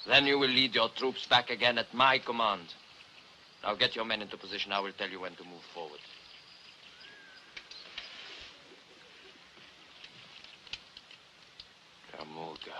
Then you will lead your troops back again at my command. Now get your men into position. I will tell you when to move forward. Jamuga.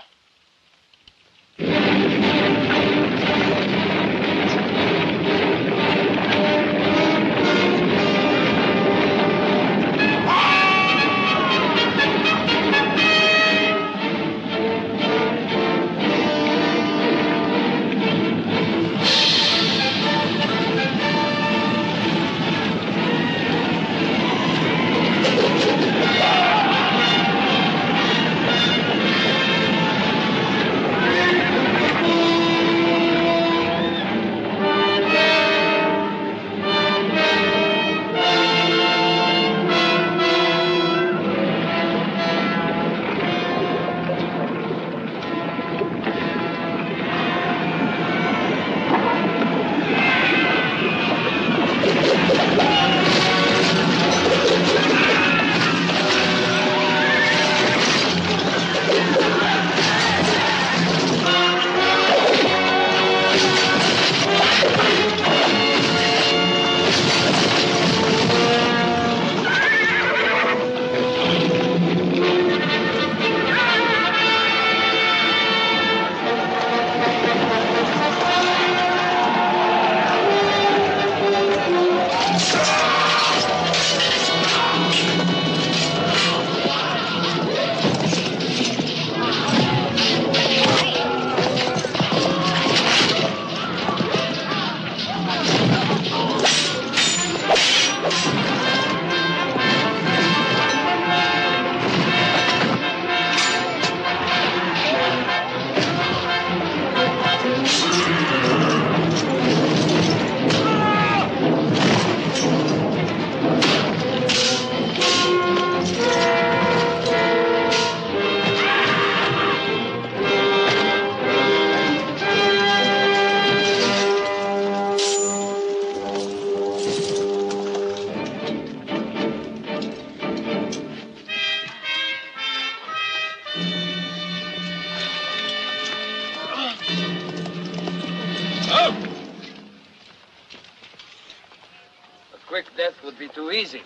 quick death would be too easy.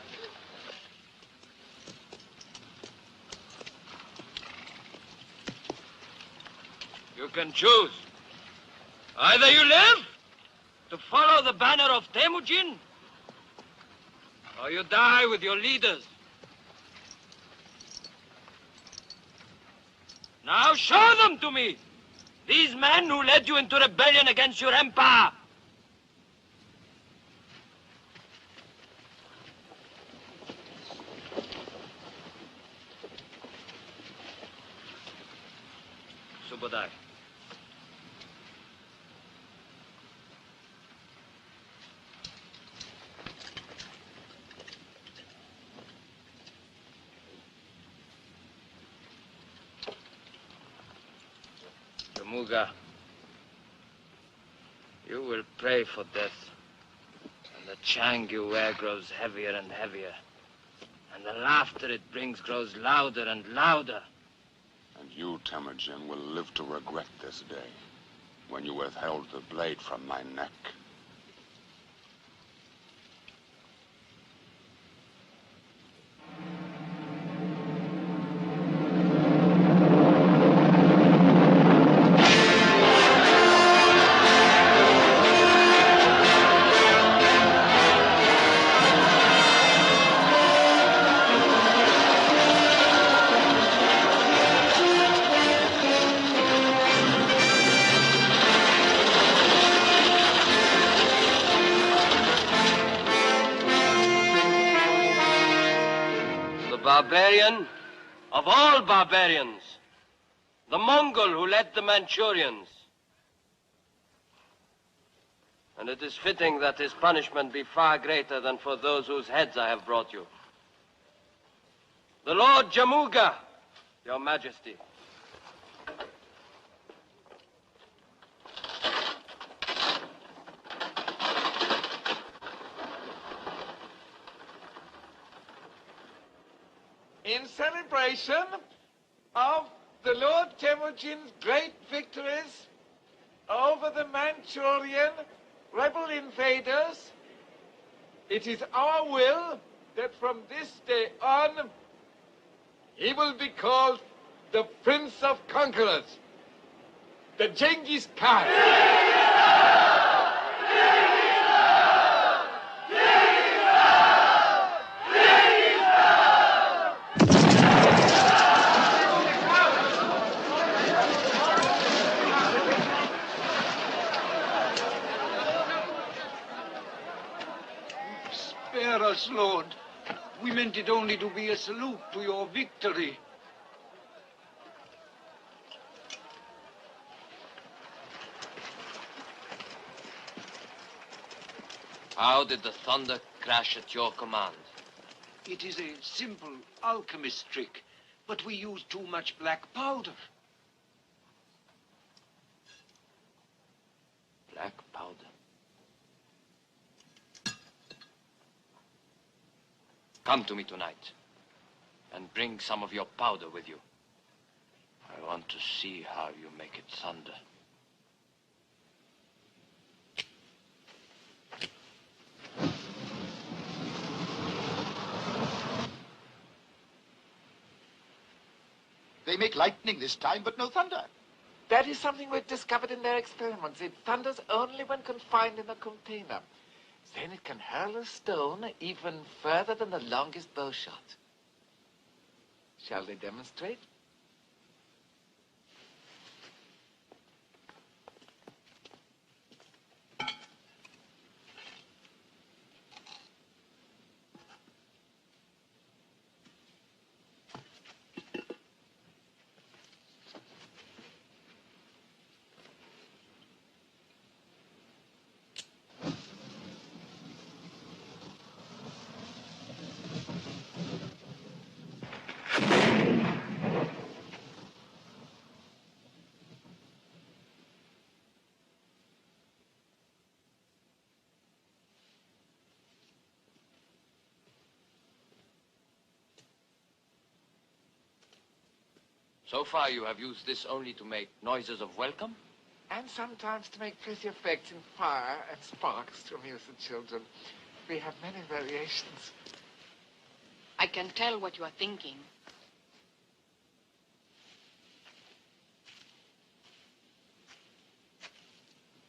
You can choose. Either you live to follow the banner of Temujin, or you die with your leaders Now show them to me! These men who led you into rebellion against your empire! Subodai. Jamuga, you will pray for death, and the chang you wear grows heavier and heavier, and the laughter it brings grows louder and louder. And you, Temujin, will live to regret this day, when you withheld the blade from my neck. Barbarian of all barbarians, the Mongol who led the Manchurians. And it is fitting that his punishment be far greater than for those whose heads I have brought you. The Lord Jamuga, Your Majesty. In celebration of the Lord Temujin's great victories over the Manchurian rebel invaders, it is our will that from this day on, he will be called the Prince of Conquerors, the Genghis Khan. Spare us, Lord. We meant it only to be a salute to your victory. How did the thunder crash at your command? It is a simple alchemist trick, but we use too much black powder. Black powder? Come to me tonight, and bring some of your powder with you. I want to see how you make it thunder. They make lightning this time, but no thunder. That is something we've discovered in their experiments. It thunders only when confined in a container. Then it can hurl a stone even further than the longest bow shot. Shall they demonstrate? So far, you have used this only to make noises of welcome? And sometimes to make pretty effects in fire and sparks to amuse the children. We have many variations. I can tell what you are thinking.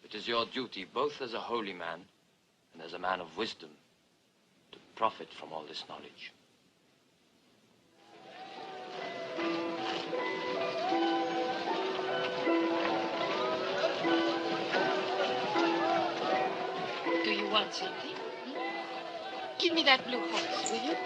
It is your duty, both as a holy man and as a man of wisdom, to profit from all this knowledge. on, Sylvie. Give me that blue horse, will you?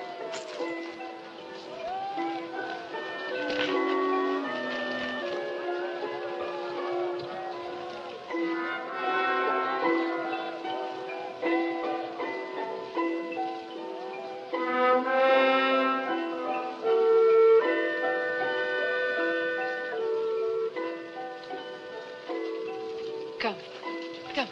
Come, come.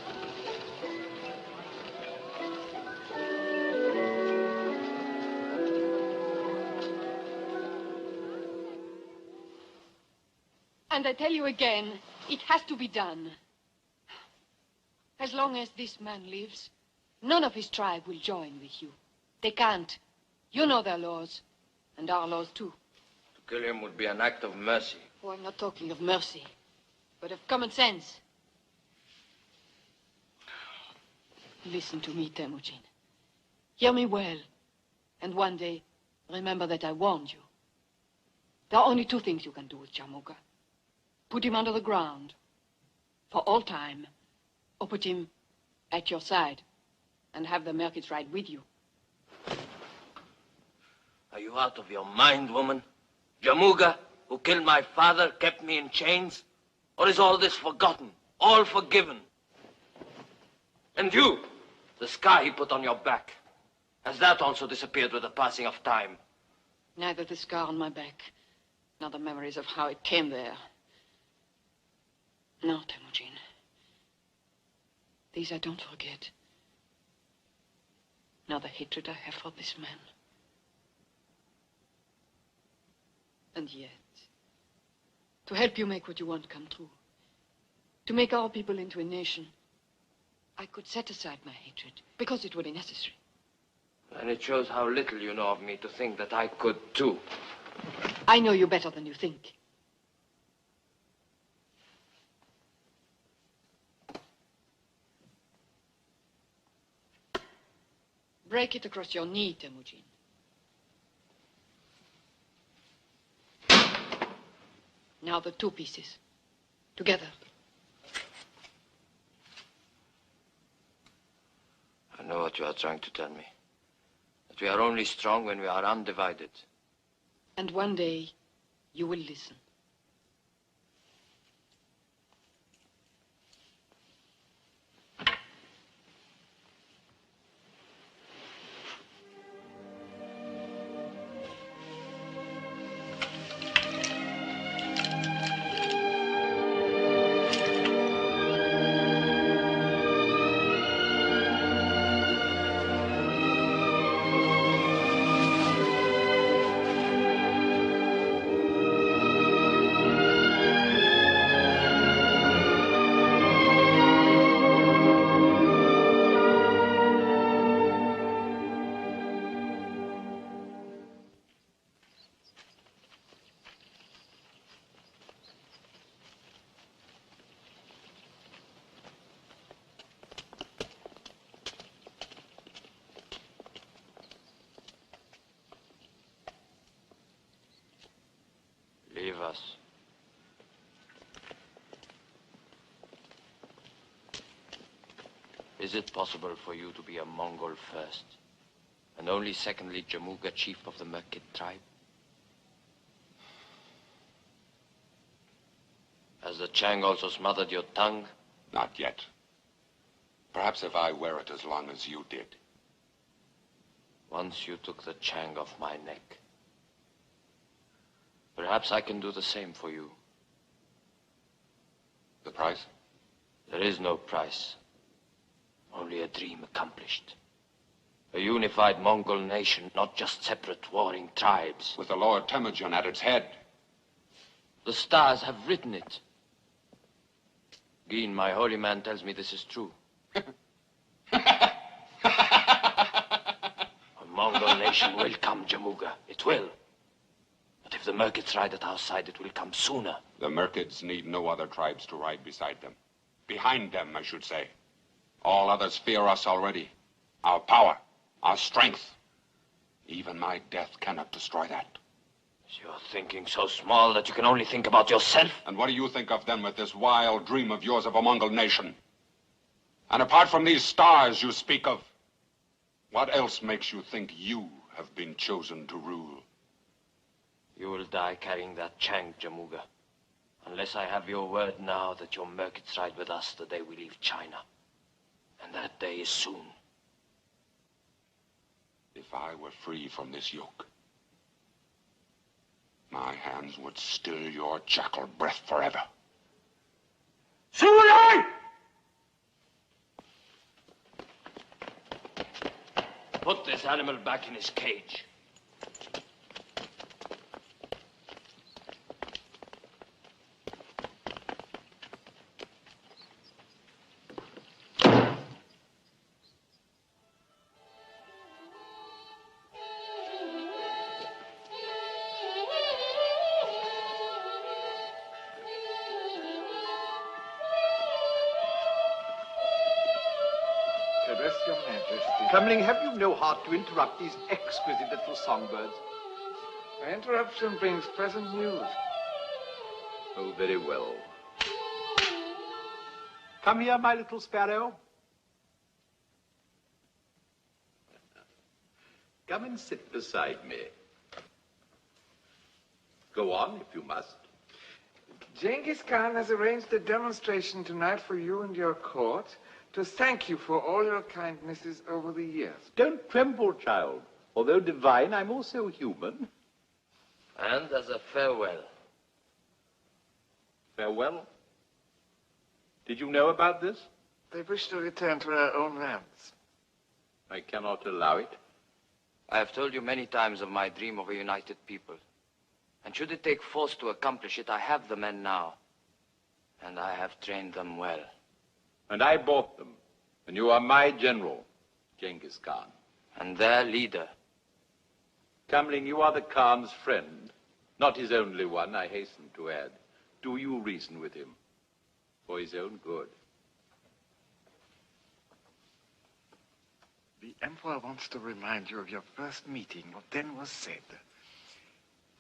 And I tell you again, it has to be done. As long as this man lives, none of his tribe will join with you. They can't. You know their laws, and our laws too. To kill him would be an act of mercy. Oh, I'm not talking of mercy, but of common sense. Listen to me, Temujin. Hear me well, and one day, remember that I warned you. There are only two things you can do with Jamuga. Put him under the ground, for all time, or put him at your side, and have the Merkits ride with you. Are you out of your mind, woman? Jamuga, who killed my father, kept me in chains? Or is all this forgotten, all forgiven? And you, the scar he put on your back, has that also disappeared with the passing of time? Neither the scar on my back, nor the memories of how it came there. No, Temujin. These I don't forget. Nor the hatred I have for this man. And yet, to help you make what you want come true, to make our people into a nation, I could set aside my hatred, because it would be necessary. And it shows how little you know of me to think that I could too. I know you better than you think. Break it across your knee, Temujin. Now the two pieces. Together. I know what you are trying to tell me. That we are only strong when we are undivided. And one day, you will listen. Leave us. Is it possible for you to be a Mongol first, and only secondly Jamuga, chief of the Merkit tribe? Has the Chang also smothered your tongue? Not yet. Perhaps if I wear it as long as you did. Once you took the Chang off my neck. Perhaps I can do the same for you. The price? There is no price. Only a dream accomplished. A unified Mongol nation, not just separate warring tribes. With the Lord Temujin at its head. The stars have written it. Geen, my holy man, tells me this is true. A Mongol nation will come, Jamuga. It will. But if the Merkits ride at our side, it will come sooner. The Merkits need no other tribes to ride beside them. Behind them, I should say. All others fear us already. Our power, our strength. Even my death cannot destroy that. You're thinking so small that you can only think about yourself. And what do you think of then with this wild dream of yours of a Mongol nation? And apart from these stars you speak of, what else makes you think you have been chosen to rule? You will die carrying that shank, Jamuga. Unless I have your word now that your merchants ride with us the day we leave China. And that day is soon. If I were free from this yoke, my hands would still your jackal breath forever. Suli! Put this animal back in his cage. Your Majesty. Comling, have you no heart to interrupt these exquisite little songbirds? The interruption brings present news. Oh, very well. Come here, my little sparrow. Come and sit beside me. Go on, if you must. Genghis Khan has arranged a demonstration tonight for you and your court to thank you for all your kindnesses over the years. Don't tremble, child. Although divine, I'm also human. And as a farewell. Farewell? Did you know about this? They wish to return to their own lands. I cannot allow it. I have told you many times of my dream of a united people. And should it take force to accomplish it, I have the men now. And I have trained them well. And I bought them. And you are my general, Genghis Khan. And their leader. Comling, you are the Khan's friend. Not his only one, I hasten to add. Do you reason with him? For his own good. The Emperor wants to remind you of your first meeting, what then was said.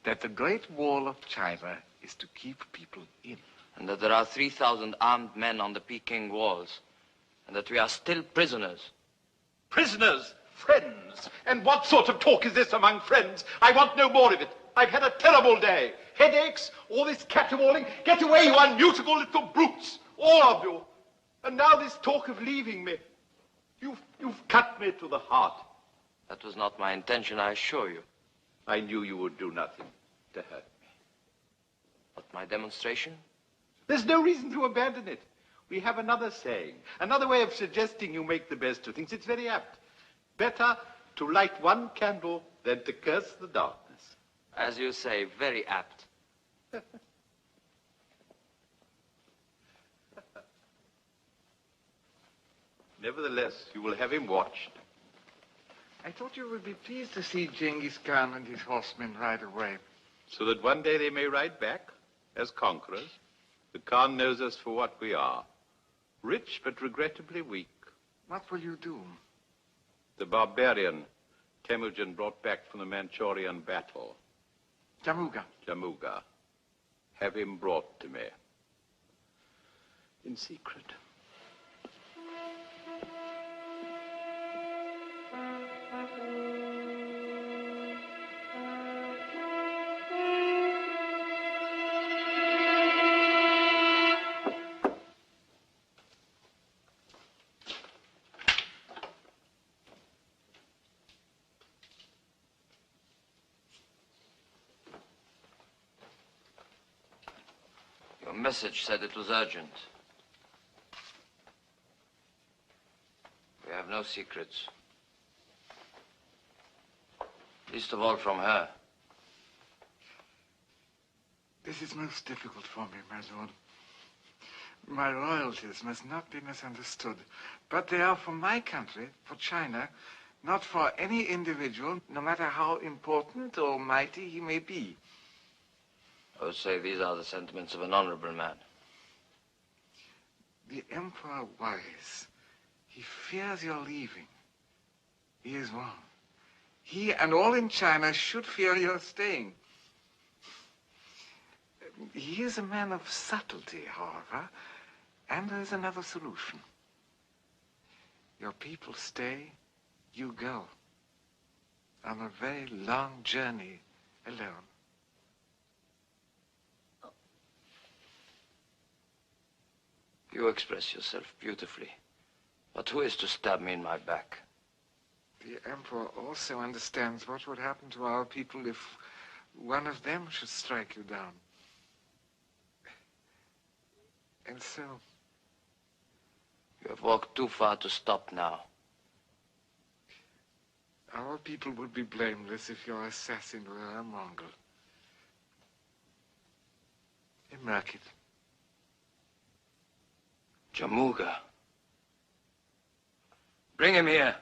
That the Great Wall of China is to keep people in. And that there are 3,000 armed men on the Peking walls. And that we are still prisoners. Prisoners? Friends? And what sort of talk is this among friends? I want no more of it. I've had a terrible day. Headaches, all this caterwauling. Get away, you unmutable little brutes. All of you. And now this talk of leaving me. You've cut me to the heart. That was not my intention, I assure you. I knew you would do nothing to hurt me. But my demonstration? There's no reason to abandon it. We have another saying, another way of suggesting you make the best of things. It's very apt. Better to light one candle than to curse the darkness. As you say, very apt. Nevertheless, you will have him watched. I thought you would be pleased to see Genghis Khan and his horsemen ride away. So that one day they may ride back as conquerors. The Khan knows us for what we are. Rich, but regrettably weak. What will you do? The barbarian Temujin brought back from the Manchurian battle. Jamuga. Jamuga. Have him brought to me. In secret. Your message said it was urgent. We have no secrets. Least of all from her. This is most difficult for me, my lord. My royalties must not be misunderstood, but they are for my country, for China, not for any individual, no matter how important or mighty he may be. I would say these are the sentiments of an honorable man. The Emperor worries. He fears your leaving. He is wrong. He and all in China should fear your staying. He is a man of subtlety, however, and there is another solution. Your people stay, you go. On a very long journey alone. You express yourself beautifully. But who is to stab me in my back? The Emperor also understands what would happen to our people if one of them should strike you down. And so... You have walked too far to stop now. Our people would be blameless if your assassin were a Mongol. A merchant. Jamuga. Bring him here.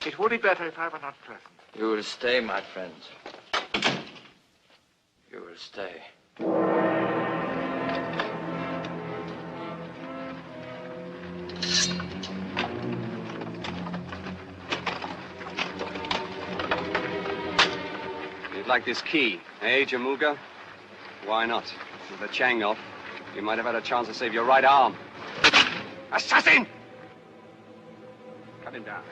It would be better if I were not present. You will stay, my friend. You will stay. You'd like this key, eh, Jamuga? Why not? With the Chang off, you might have had a chance to save your right arm. Assassin! Cut him down.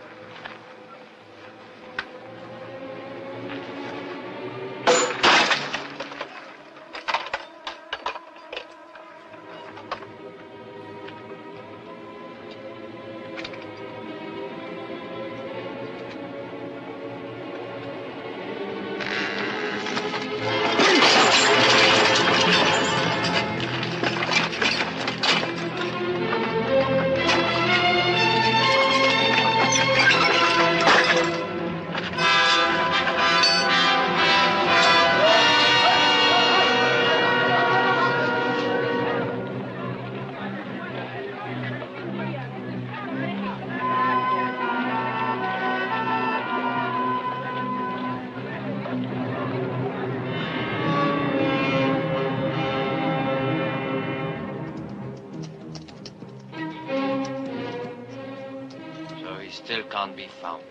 Still can't be found.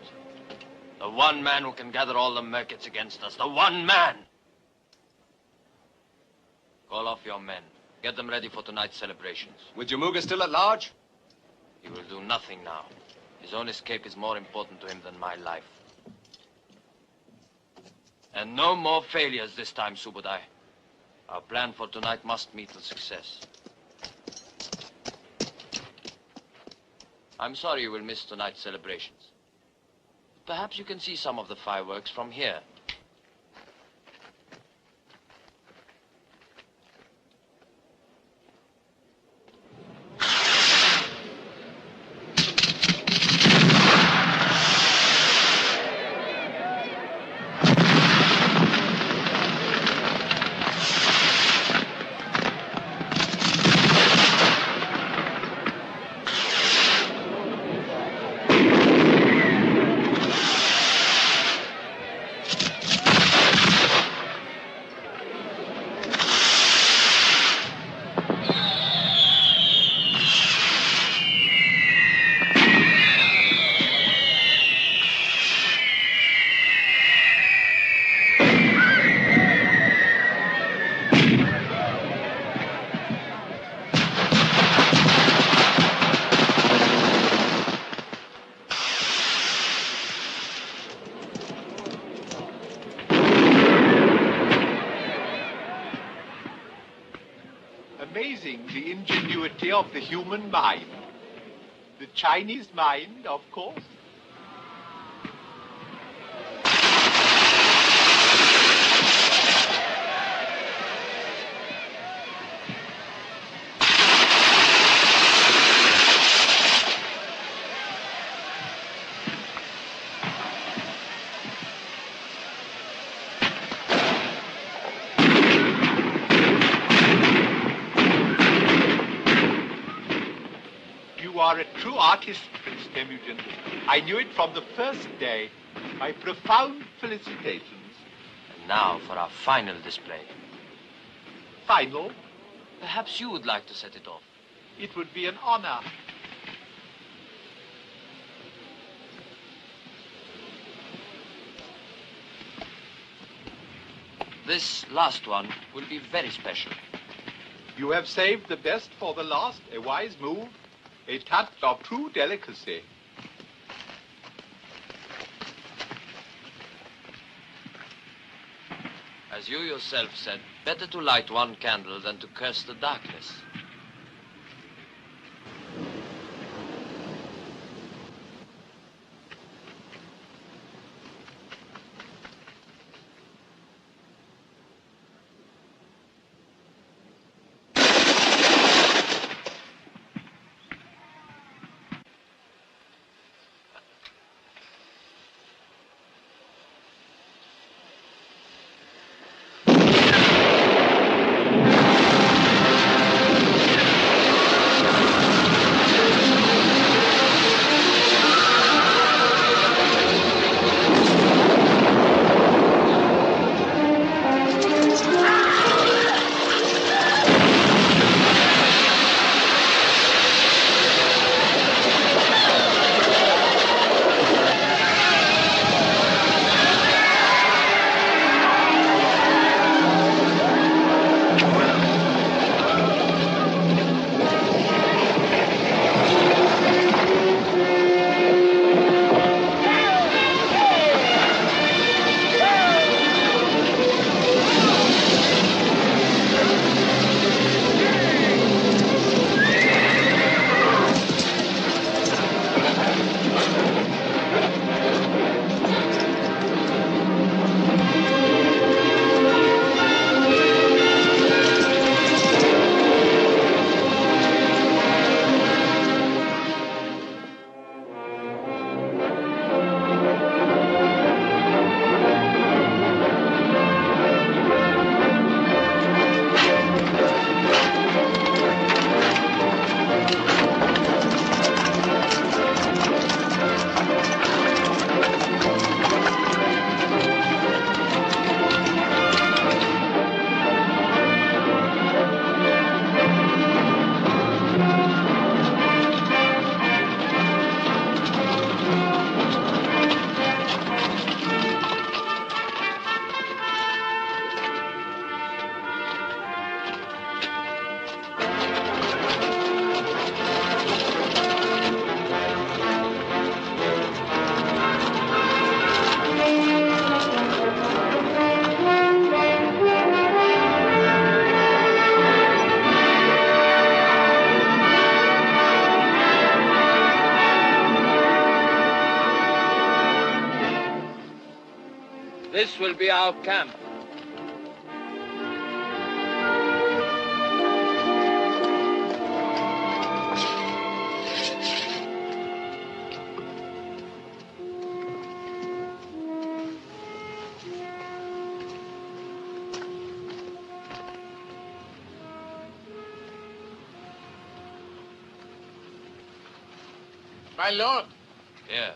The one man who can gather all the merchants against us. The one man! Call off your men. Get them ready for tonight's celebrations. With Jamuga still at large? He will do nothing now. His own escape is more important to him than my life. And no more failures this time, Subudai. Our plan for tonight must meet with success. I'm sorry you will miss tonight's celebrations. Perhaps you can see some of the fireworks from here. Amazing, the ingenuity of the human mind. The Chinese mind, of course. You are a true artist, Prince Temujin. I knew it from the first day. My profound felicitations. And now for our final display. Final? Perhaps you would like to set it off. It would be an honor. This last one will be very special. You have saved the best for the last, a wise move, a touch of true delicacy. As you yourself said, better to light one candle than to curse the darkness. This will be our camp. My lord. Yeah.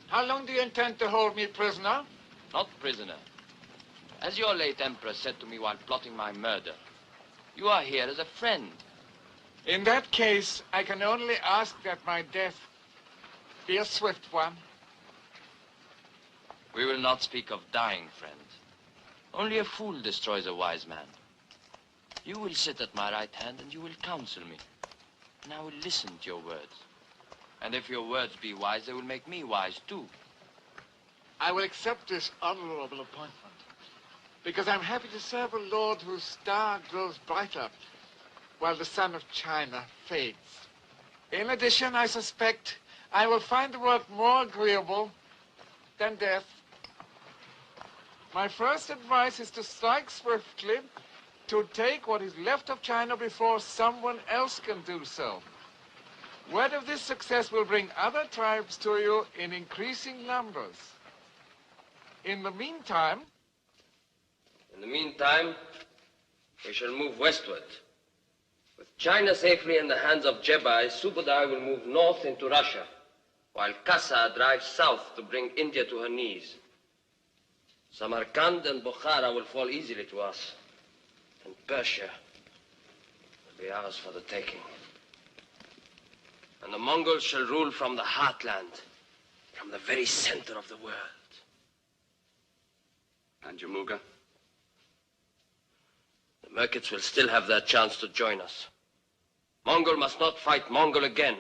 How long do you intend to hold me prisoner? Not prisoner. As your late emperor said to me while plotting my murder, you are here as a friend. In that case, I can only ask that my death be a swift one. We will not speak of dying, friend. Only a fool destroys a wise man. You will sit at my right hand and you will counsel me. And I will listen to your words. And if your words be wise, they will make me wise too. I will accept this honorable appointment because I'm happy to serve a lord whose star grows brighter while the sun of China fades. In addition, I suspect I will find the work more agreeable than death. My first advice is to strike swiftly, to take what is left of China before someone else can do so. Word of this success will bring other tribes to you in increasing numbers. In the meantime, we shall move westward. With China safely in the hands of Jebai, Subadar will move north into Russia, while Kasa drives south to bring India to her knees. Samarkand and Bukhara will fall easily to us, and Persia will be ours for the taking. And the Mongols shall rule from the heartland, from the very center of the world. And Jamuga? The Merkits will still have their chance to join us. Mongol must not fight Mongol again.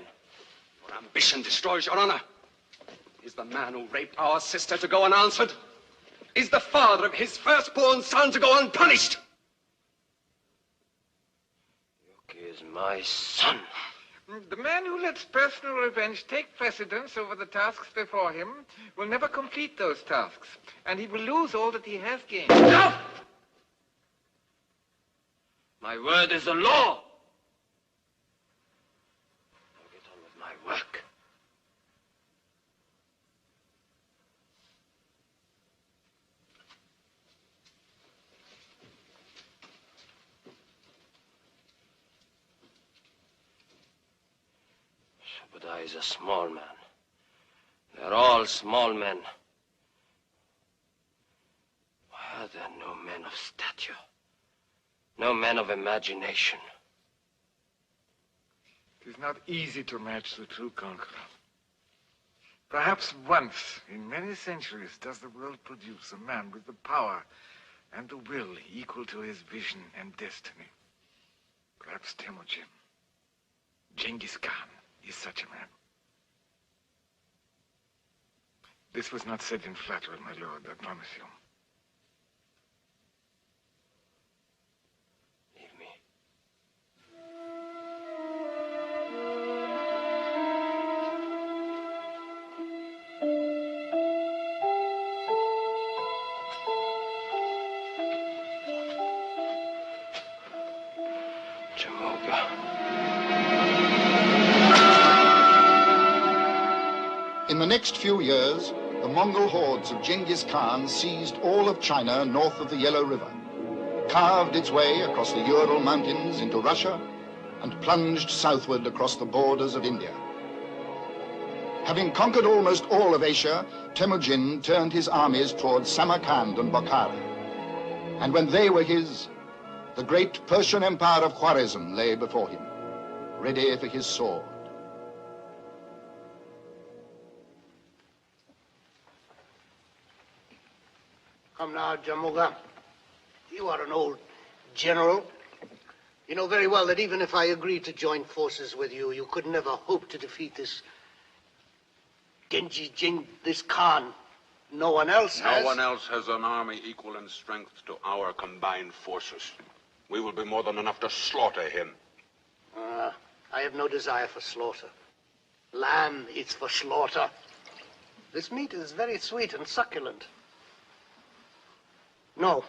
Your ambition destroys your honor. Is the man who raped our sister to go unanswered? Is the father of his firstborn son to go unpunished? Yuki is my son. The man who lets personal revenge take precedence over the tasks before him will never complete those tasks, and he will lose all that he has gained. Enough! My word is the law. I'll get on with my work. Subadai is a small man. They're all small men. Why are there no men of stature? No men of imagination? It is not easy to match the true conqueror. Perhaps once in many centuries does the world produce a man with the power and the will equal to his vision and destiny. Perhaps Temujin, Genghis Khan, is such a man. This was not said in flattery, my lord, I promise you. Leave me. In the next few years, the Mongol hordes of Genghis Khan seized all of China north of the Yellow River, carved its way across the Ural Mountains into Russia, and plunged southward across the borders of India. Having conquered almost all of Asia, Temujin turned his armies towards Samarkand and Bokhara. And when they were his, the great Persian Empire of Khwarezm lay before him, ready for his sword. Come now, Jamuga. You are an old general. You know very well that even if I agreed to join forces with you, you could never hope to defeat this this Khan. No one else has. No one else has an army equal in strength to our combined forces. We will be more than enough to slaughter him. I have no desire for slaughter. Lamb eats for slaughter. This meat is very sweet and succulent. No,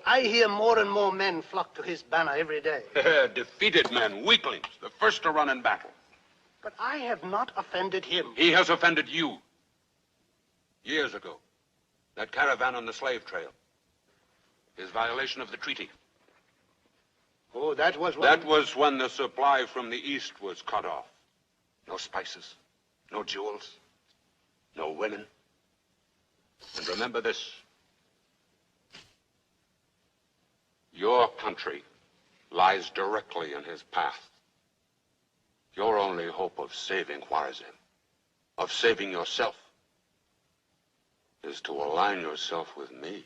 I hear more and more men flock to his banner every day. Defeated men, weaklings, the first to run in battle. But I have not offended him. He has offended you. Years ago, that caravan on the slave trail. His violation of the treaty. Oh, that was when... That was when the supply from the east was cut off. No spices, no jewels, no women. And remember this. Your country lies directly in his path. Your only hope of saving Khwarezm, of saving yourself, is to align yourself with me.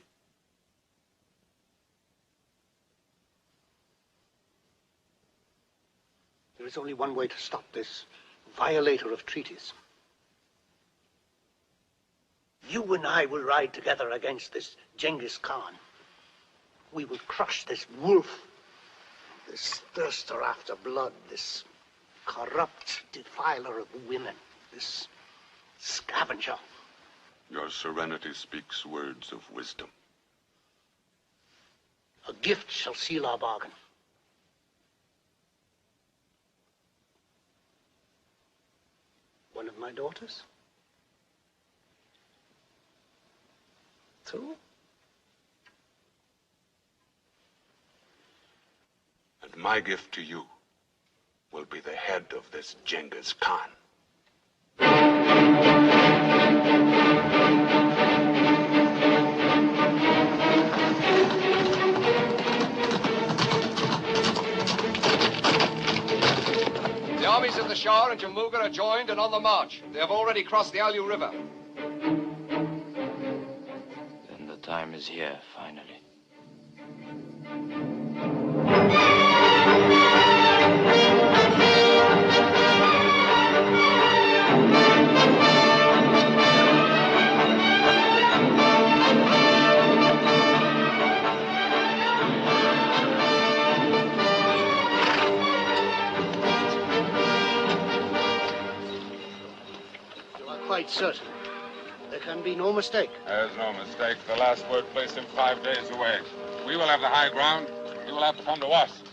There is only one way to stop this violator of treaties. You and I will ride together against this Genghis Khan. We will crush this wolf, this thirster after blood, this corrupt defiler of women, this scavenger. Your serenity speaks words of wisdom. A gift shall seal our bargain. One of my daughters? Two? And my gift to you will be the head of this Genghis Khan. The armies of the Shah and Jamuga are joined and on the march. They have already crossed the Alu River. Then the time is here, finally. You are quite certain? There can be no mistake. There's no mistake. The last word placed him 5 days away. We will have the high ground. He will have to come to us.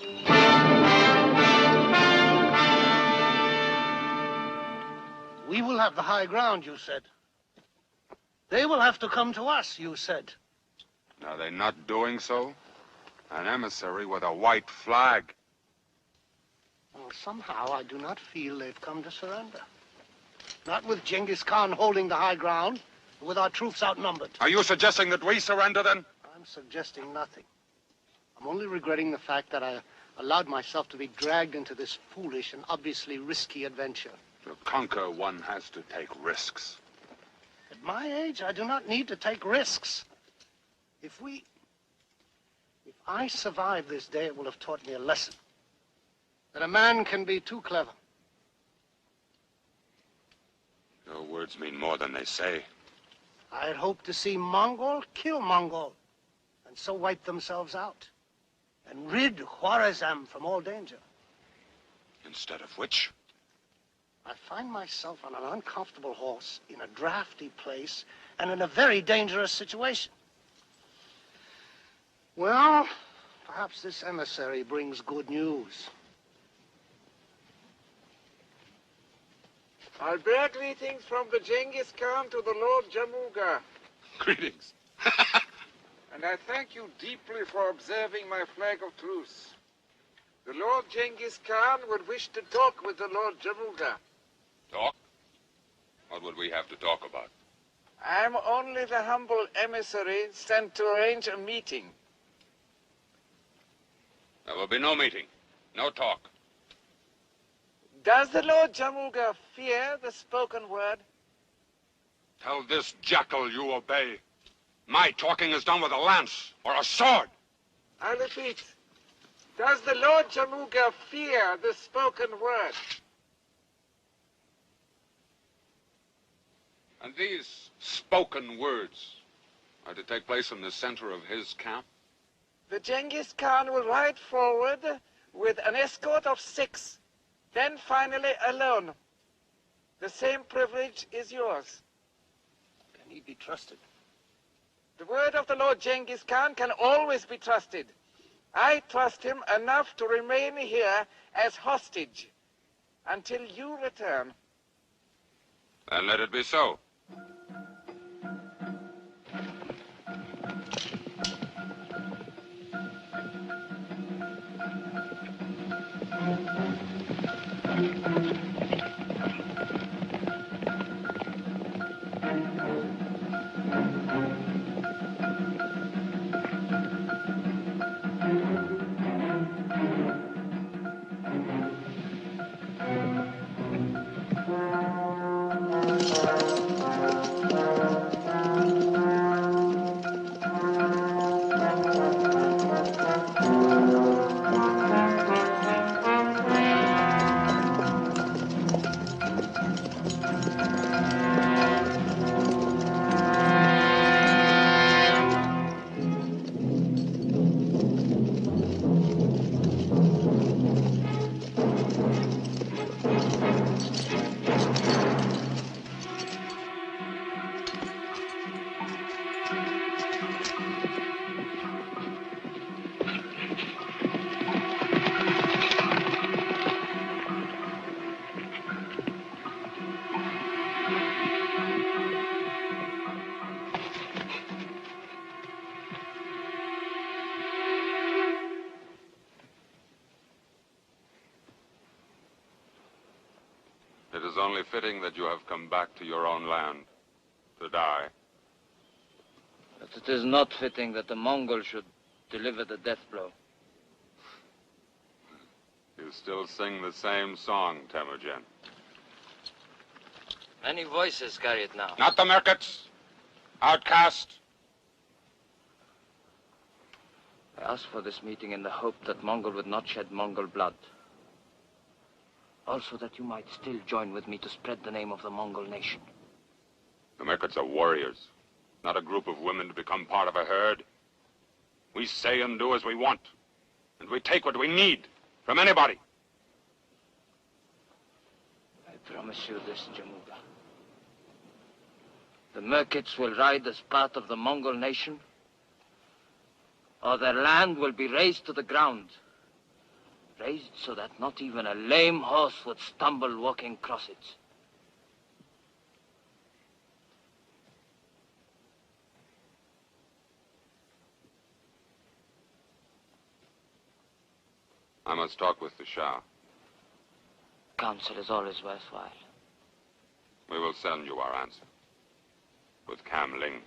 We will have the high ground, you said. They will have to come to us, you said. Are they not doing so? An emissary with a white flag. Well, somehow I do not feel they've come to surrender. Not with Genghis Khan holding the high ground, but with our troops outnumbered. Are you suggesting that we surrender, then? I'm suggesting nothing. I'm only regretting the fact that I allowed myself to be dragged into this foolish and obviously risky adventure. To conquer, one has to take risks. At my age, I do not need to take risks. If I survive this day, it will have taught me a lesson. That a man can be too clever. Your words mean more than they say. I had hoped to see Mongol kill Mongol, and so wipe themselves out, and rid Khwarezm from all danger. Instead of which? I find myself on an uncomfortable horse, in a drafty place, and in a very dangerous situation. Well, perhaps this emissary brings good news. I bear greetings from the Genghis Khan to the Lord Jamuga. Greetings. And I thank you deeply for observing my flag of truce. The Lord Genghis Khan would wish to talk with the Lord Jamuga. Talk? What would we have to talk about? I'm only the humble emissary sent to arrange a meeting. There will be no meeting, no talk. Does the Lord Jamuga fear the spoken word? Tell this jackal you obey. My talking is done with a lance or a sword. I repeat, does the Lord Jamuga fear the spoken word? And these spoken words are to take place in the center of his camp? The Genghis Khan will ride forward with an escort of 6, then finally alone. The same privilege is yours. Can he be trusted? The word of the Lord Genghis Khan can always be trusted. I trust him enough to remain here as hostage until you return. Then let it be so. It is only fitting that you have come back to your own land, to die. But it is not fitting that the Mongol should deliver the death blow. You still sing the same song, Temujin. Many voices carry it now. Not the Merkits, outcast. I asked for this meeting in the hope that Mongol would not shed Mongol blood. Also that you might still join with me to spread the name of the Mongol nation. The Merkits are warriors, not a group of women to become part of a herd. We say and do as we want, and we take what we need from anybody. I promise you this, Jamuga. The Merkits will ride as part of the Mongol nation, or their land will be razed to the ground. Raised so that not even a lame horse would stumble walking across it. I must talk with the Shah. Counsel is always worthwhile. We will send you our answer. With Cam Ling.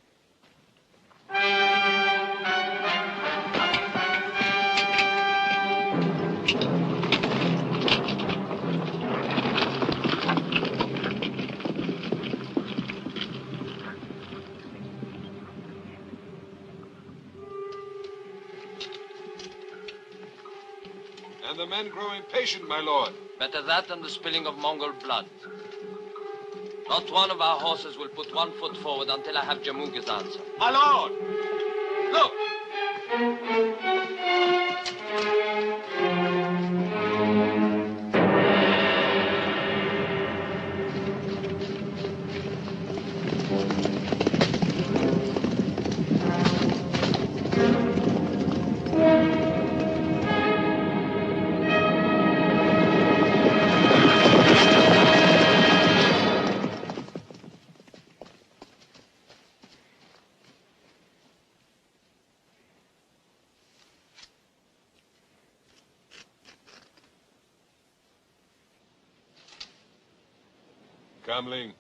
And the men grow impatient, my lord. Better that than the spilling of Mongol blood. Not one of our horses will put 1 foot forward until I have Jamuga's answer. My lord! Look! Kamling.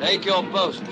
Take your posts.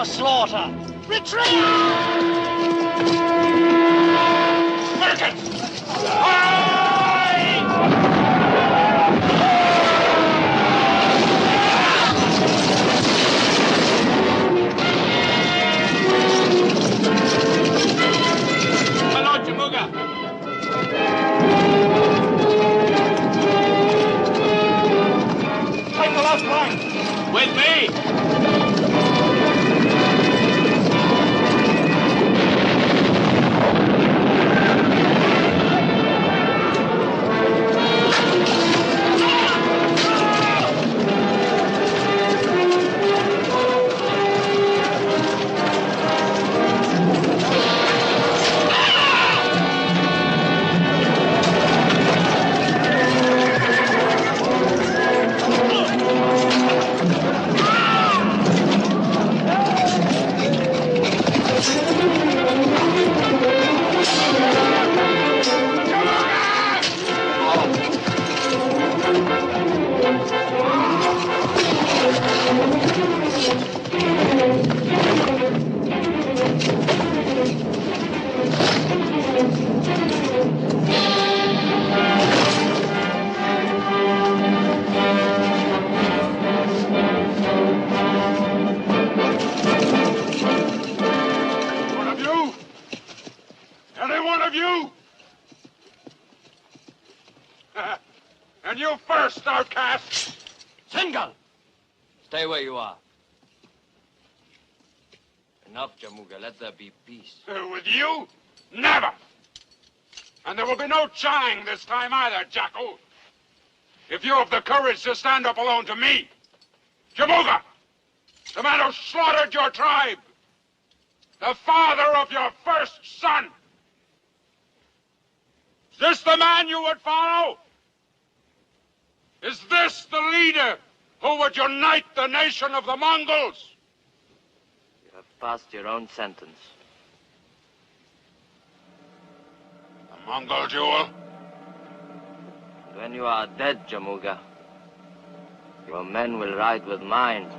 Slaughter! Retreat! My lord Jamuga! Take the left flank! With me! where you are. Enough, Jamuga. Let there be peace. With you? Never! And there will be no trying this time either, Jackal. If you have the courage to stand up alone to me, Jamuga, the man who slaughtered your tribe, the father of your first son, is this the man you would follow? Is this the leader who would unite the nation of the Mongols? You have passed your own sentence. The Mongol duel? And when you are dead, Jamuga, your men will ride with mine.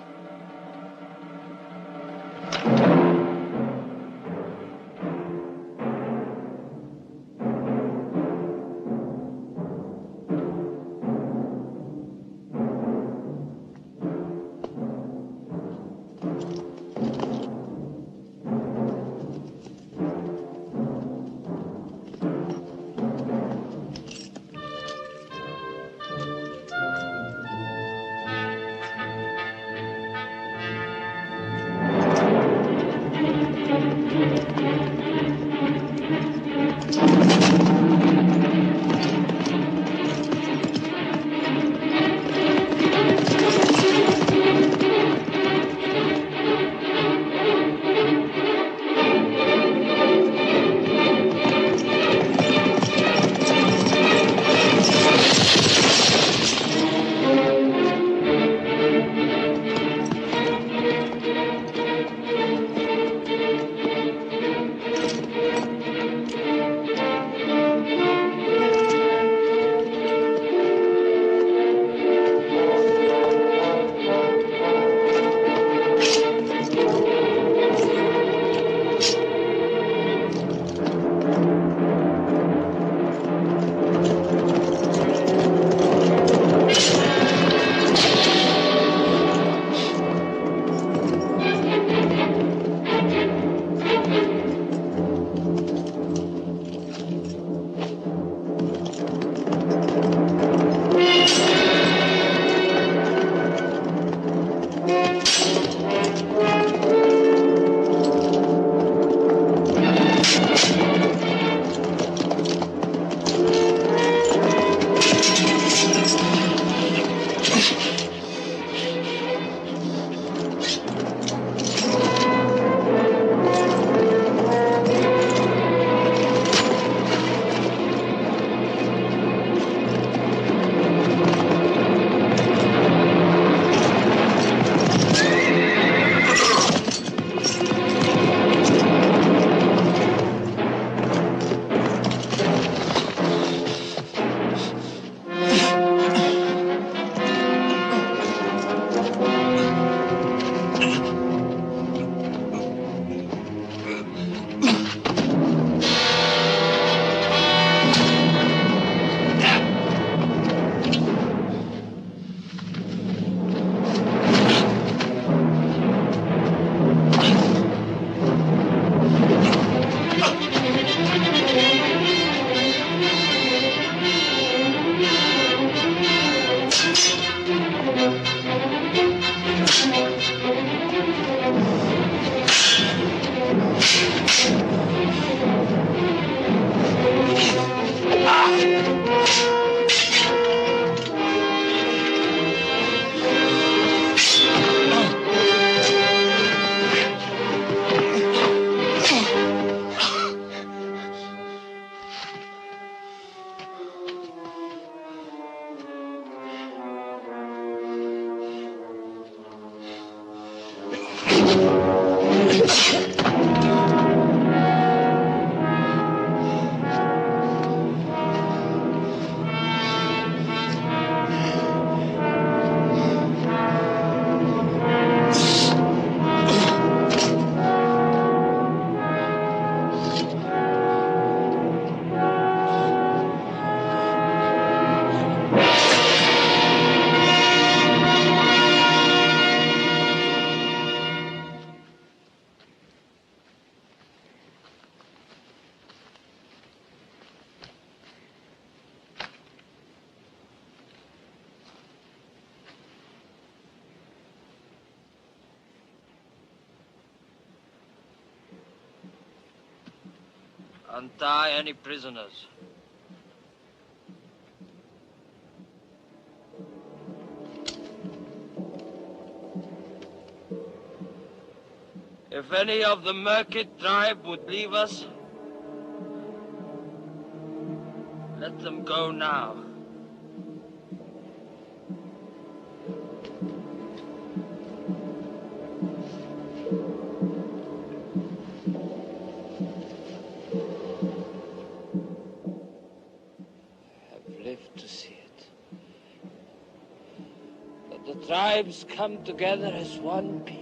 Untie any prisoners. If any of the Merkit tribe would leave us, let them go now. I've lived to see it. That the tribes come together as one people.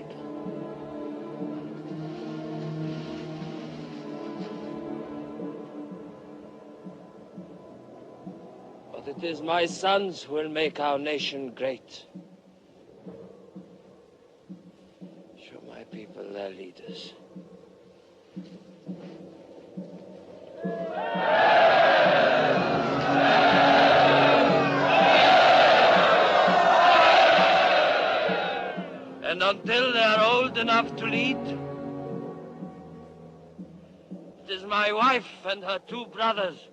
It is my sons who will make our nation great. Show my people their leaders. And until they are old enough to lead, it is my wife and her 2 brothers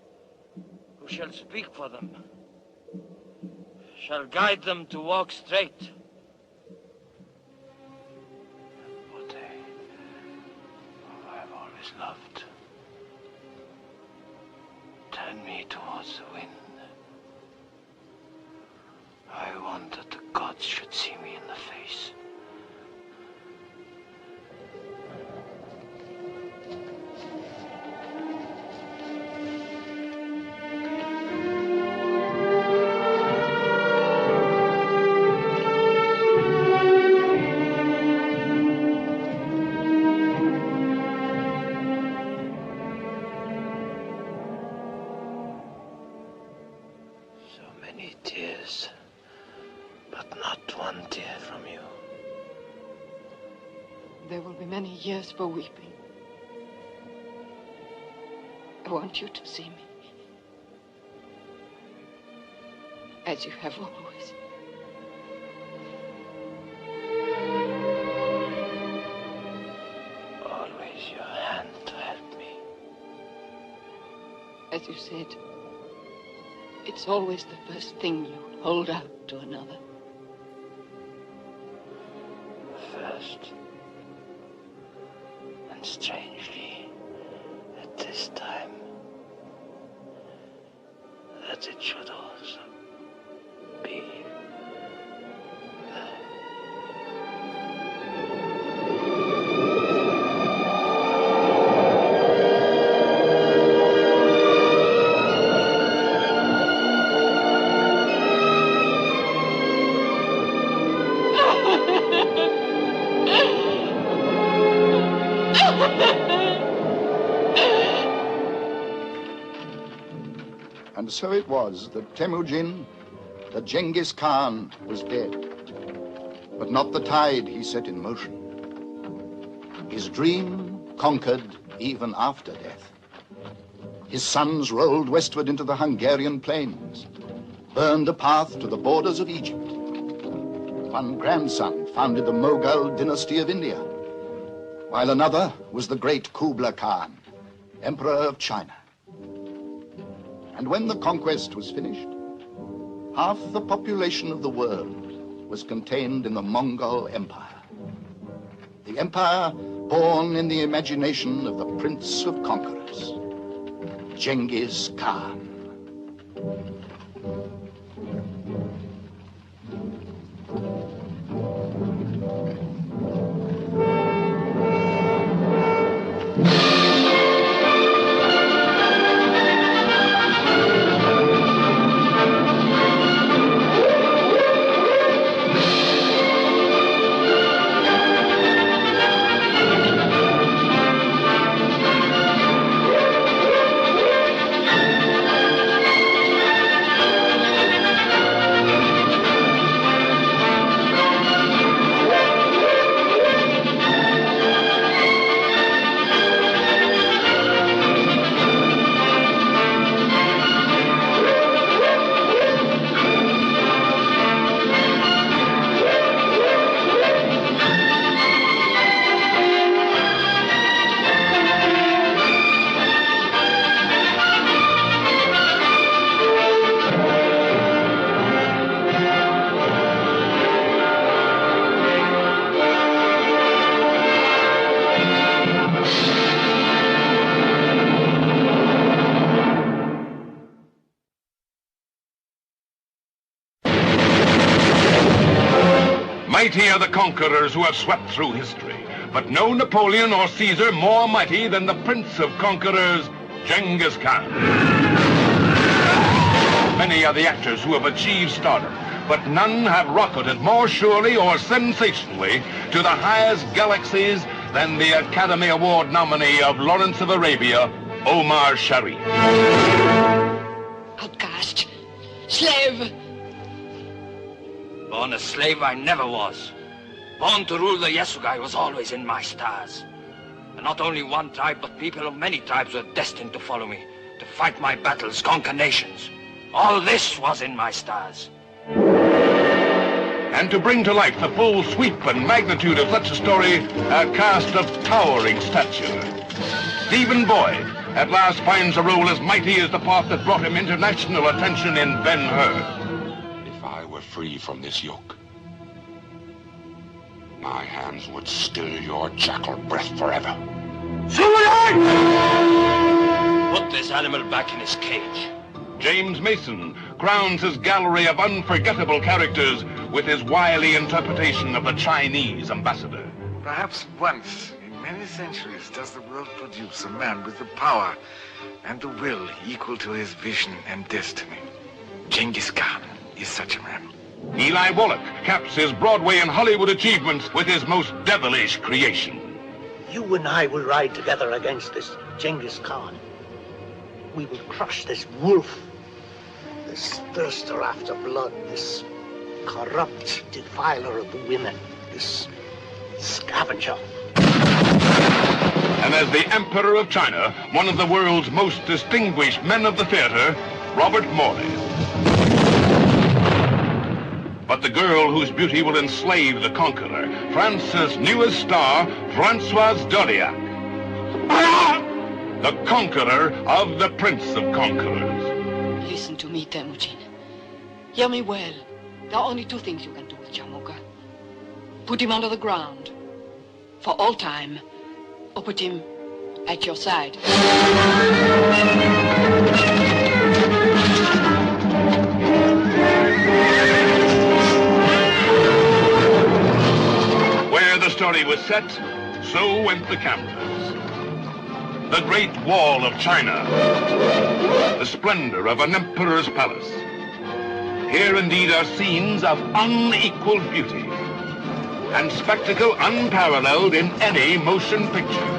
who shall speak for them. Shall guide them to walk straight. What I have always loved. Turn me towards the wind. I want that the gods should see me in the face. There will be many years for weeping. I want you to see me. As you have always. Always your hand to help me. As you said, it's always the first thing you hold out to another. First. And strangely, at this time, that it should also be. And so it was that Temujin, the Genghis Khan, was dead. But not the tide he set in motion. His dream conquered even after death. His sons rolled westward into the Hungarian plains, burned a path to the borders of Egypt. One grandson founded the Mughal dynasty of India, while another was the great Kublai Khan, Emperor of China. And when the conquest was finished, half the population of the world was contained in the Mongol Empire. The empire born in the imagination of the Prince of Conquerors, Genghis Khan. Mighty are the conquerors who have swept through history, but no Napoleon or Caesar more mighty than the prince of conquerors, Genghis Khan. Many are the actors who have achieved stardom, but none have rocketed more surely or sensationally to the highest galaxies than the Academy Award nominee of Lawrence of Arabia, Omar Sharif. Outcast. Slave. Born a slave I never was. Born to rule the Yasugai was always in my stars. And not only one tribe, but people of many tribes were destined to follow me, to fight my battles, conquer nations. All this was in my stars. And to bring to life the full sweep and magnitude of such a story, a cast of towering stature. Stephen Boyd at last finds a role as mighty as the part that brought him international attention in Ben-Hur. If I were free from this yoke, my hands would still your jackal breath forever. Put this animal back in his cage. James Mason crowns his gallery of unforgettable characters with his wily interpretation of the Chinese ambassador. Perhaps once in many centuries does the world produce a man with the power and the will equal to his vision and destiny. Genghis Khan is such a man. Eli Wallach caps his Broadway and Hollywood achievements with his most devilish creation. You and I will ride together against this Genghis Khan. We will crush this wolf, this thirster after blood, this corrupt defiler of the women, this scavenger. And as the Emperor of China, one of the world's most distinguished men of the theater, Robert Morley. But the girl whose beauty will enslave the conqueror, France's newest star, Françoise Doriac. The conqueror of the Prince of Conquerors. Listen to me, Temujin. Hear me well. There are only two things you can do with Chamuka. Put him under the ground. For all time. Or put him at your side. Where the story was set, so went the cameras. The Great Wall of China. The splendor of an emperor's palace. Here indeed are scenes of unequaled beauty and spectacle unparalleled in any motion picture.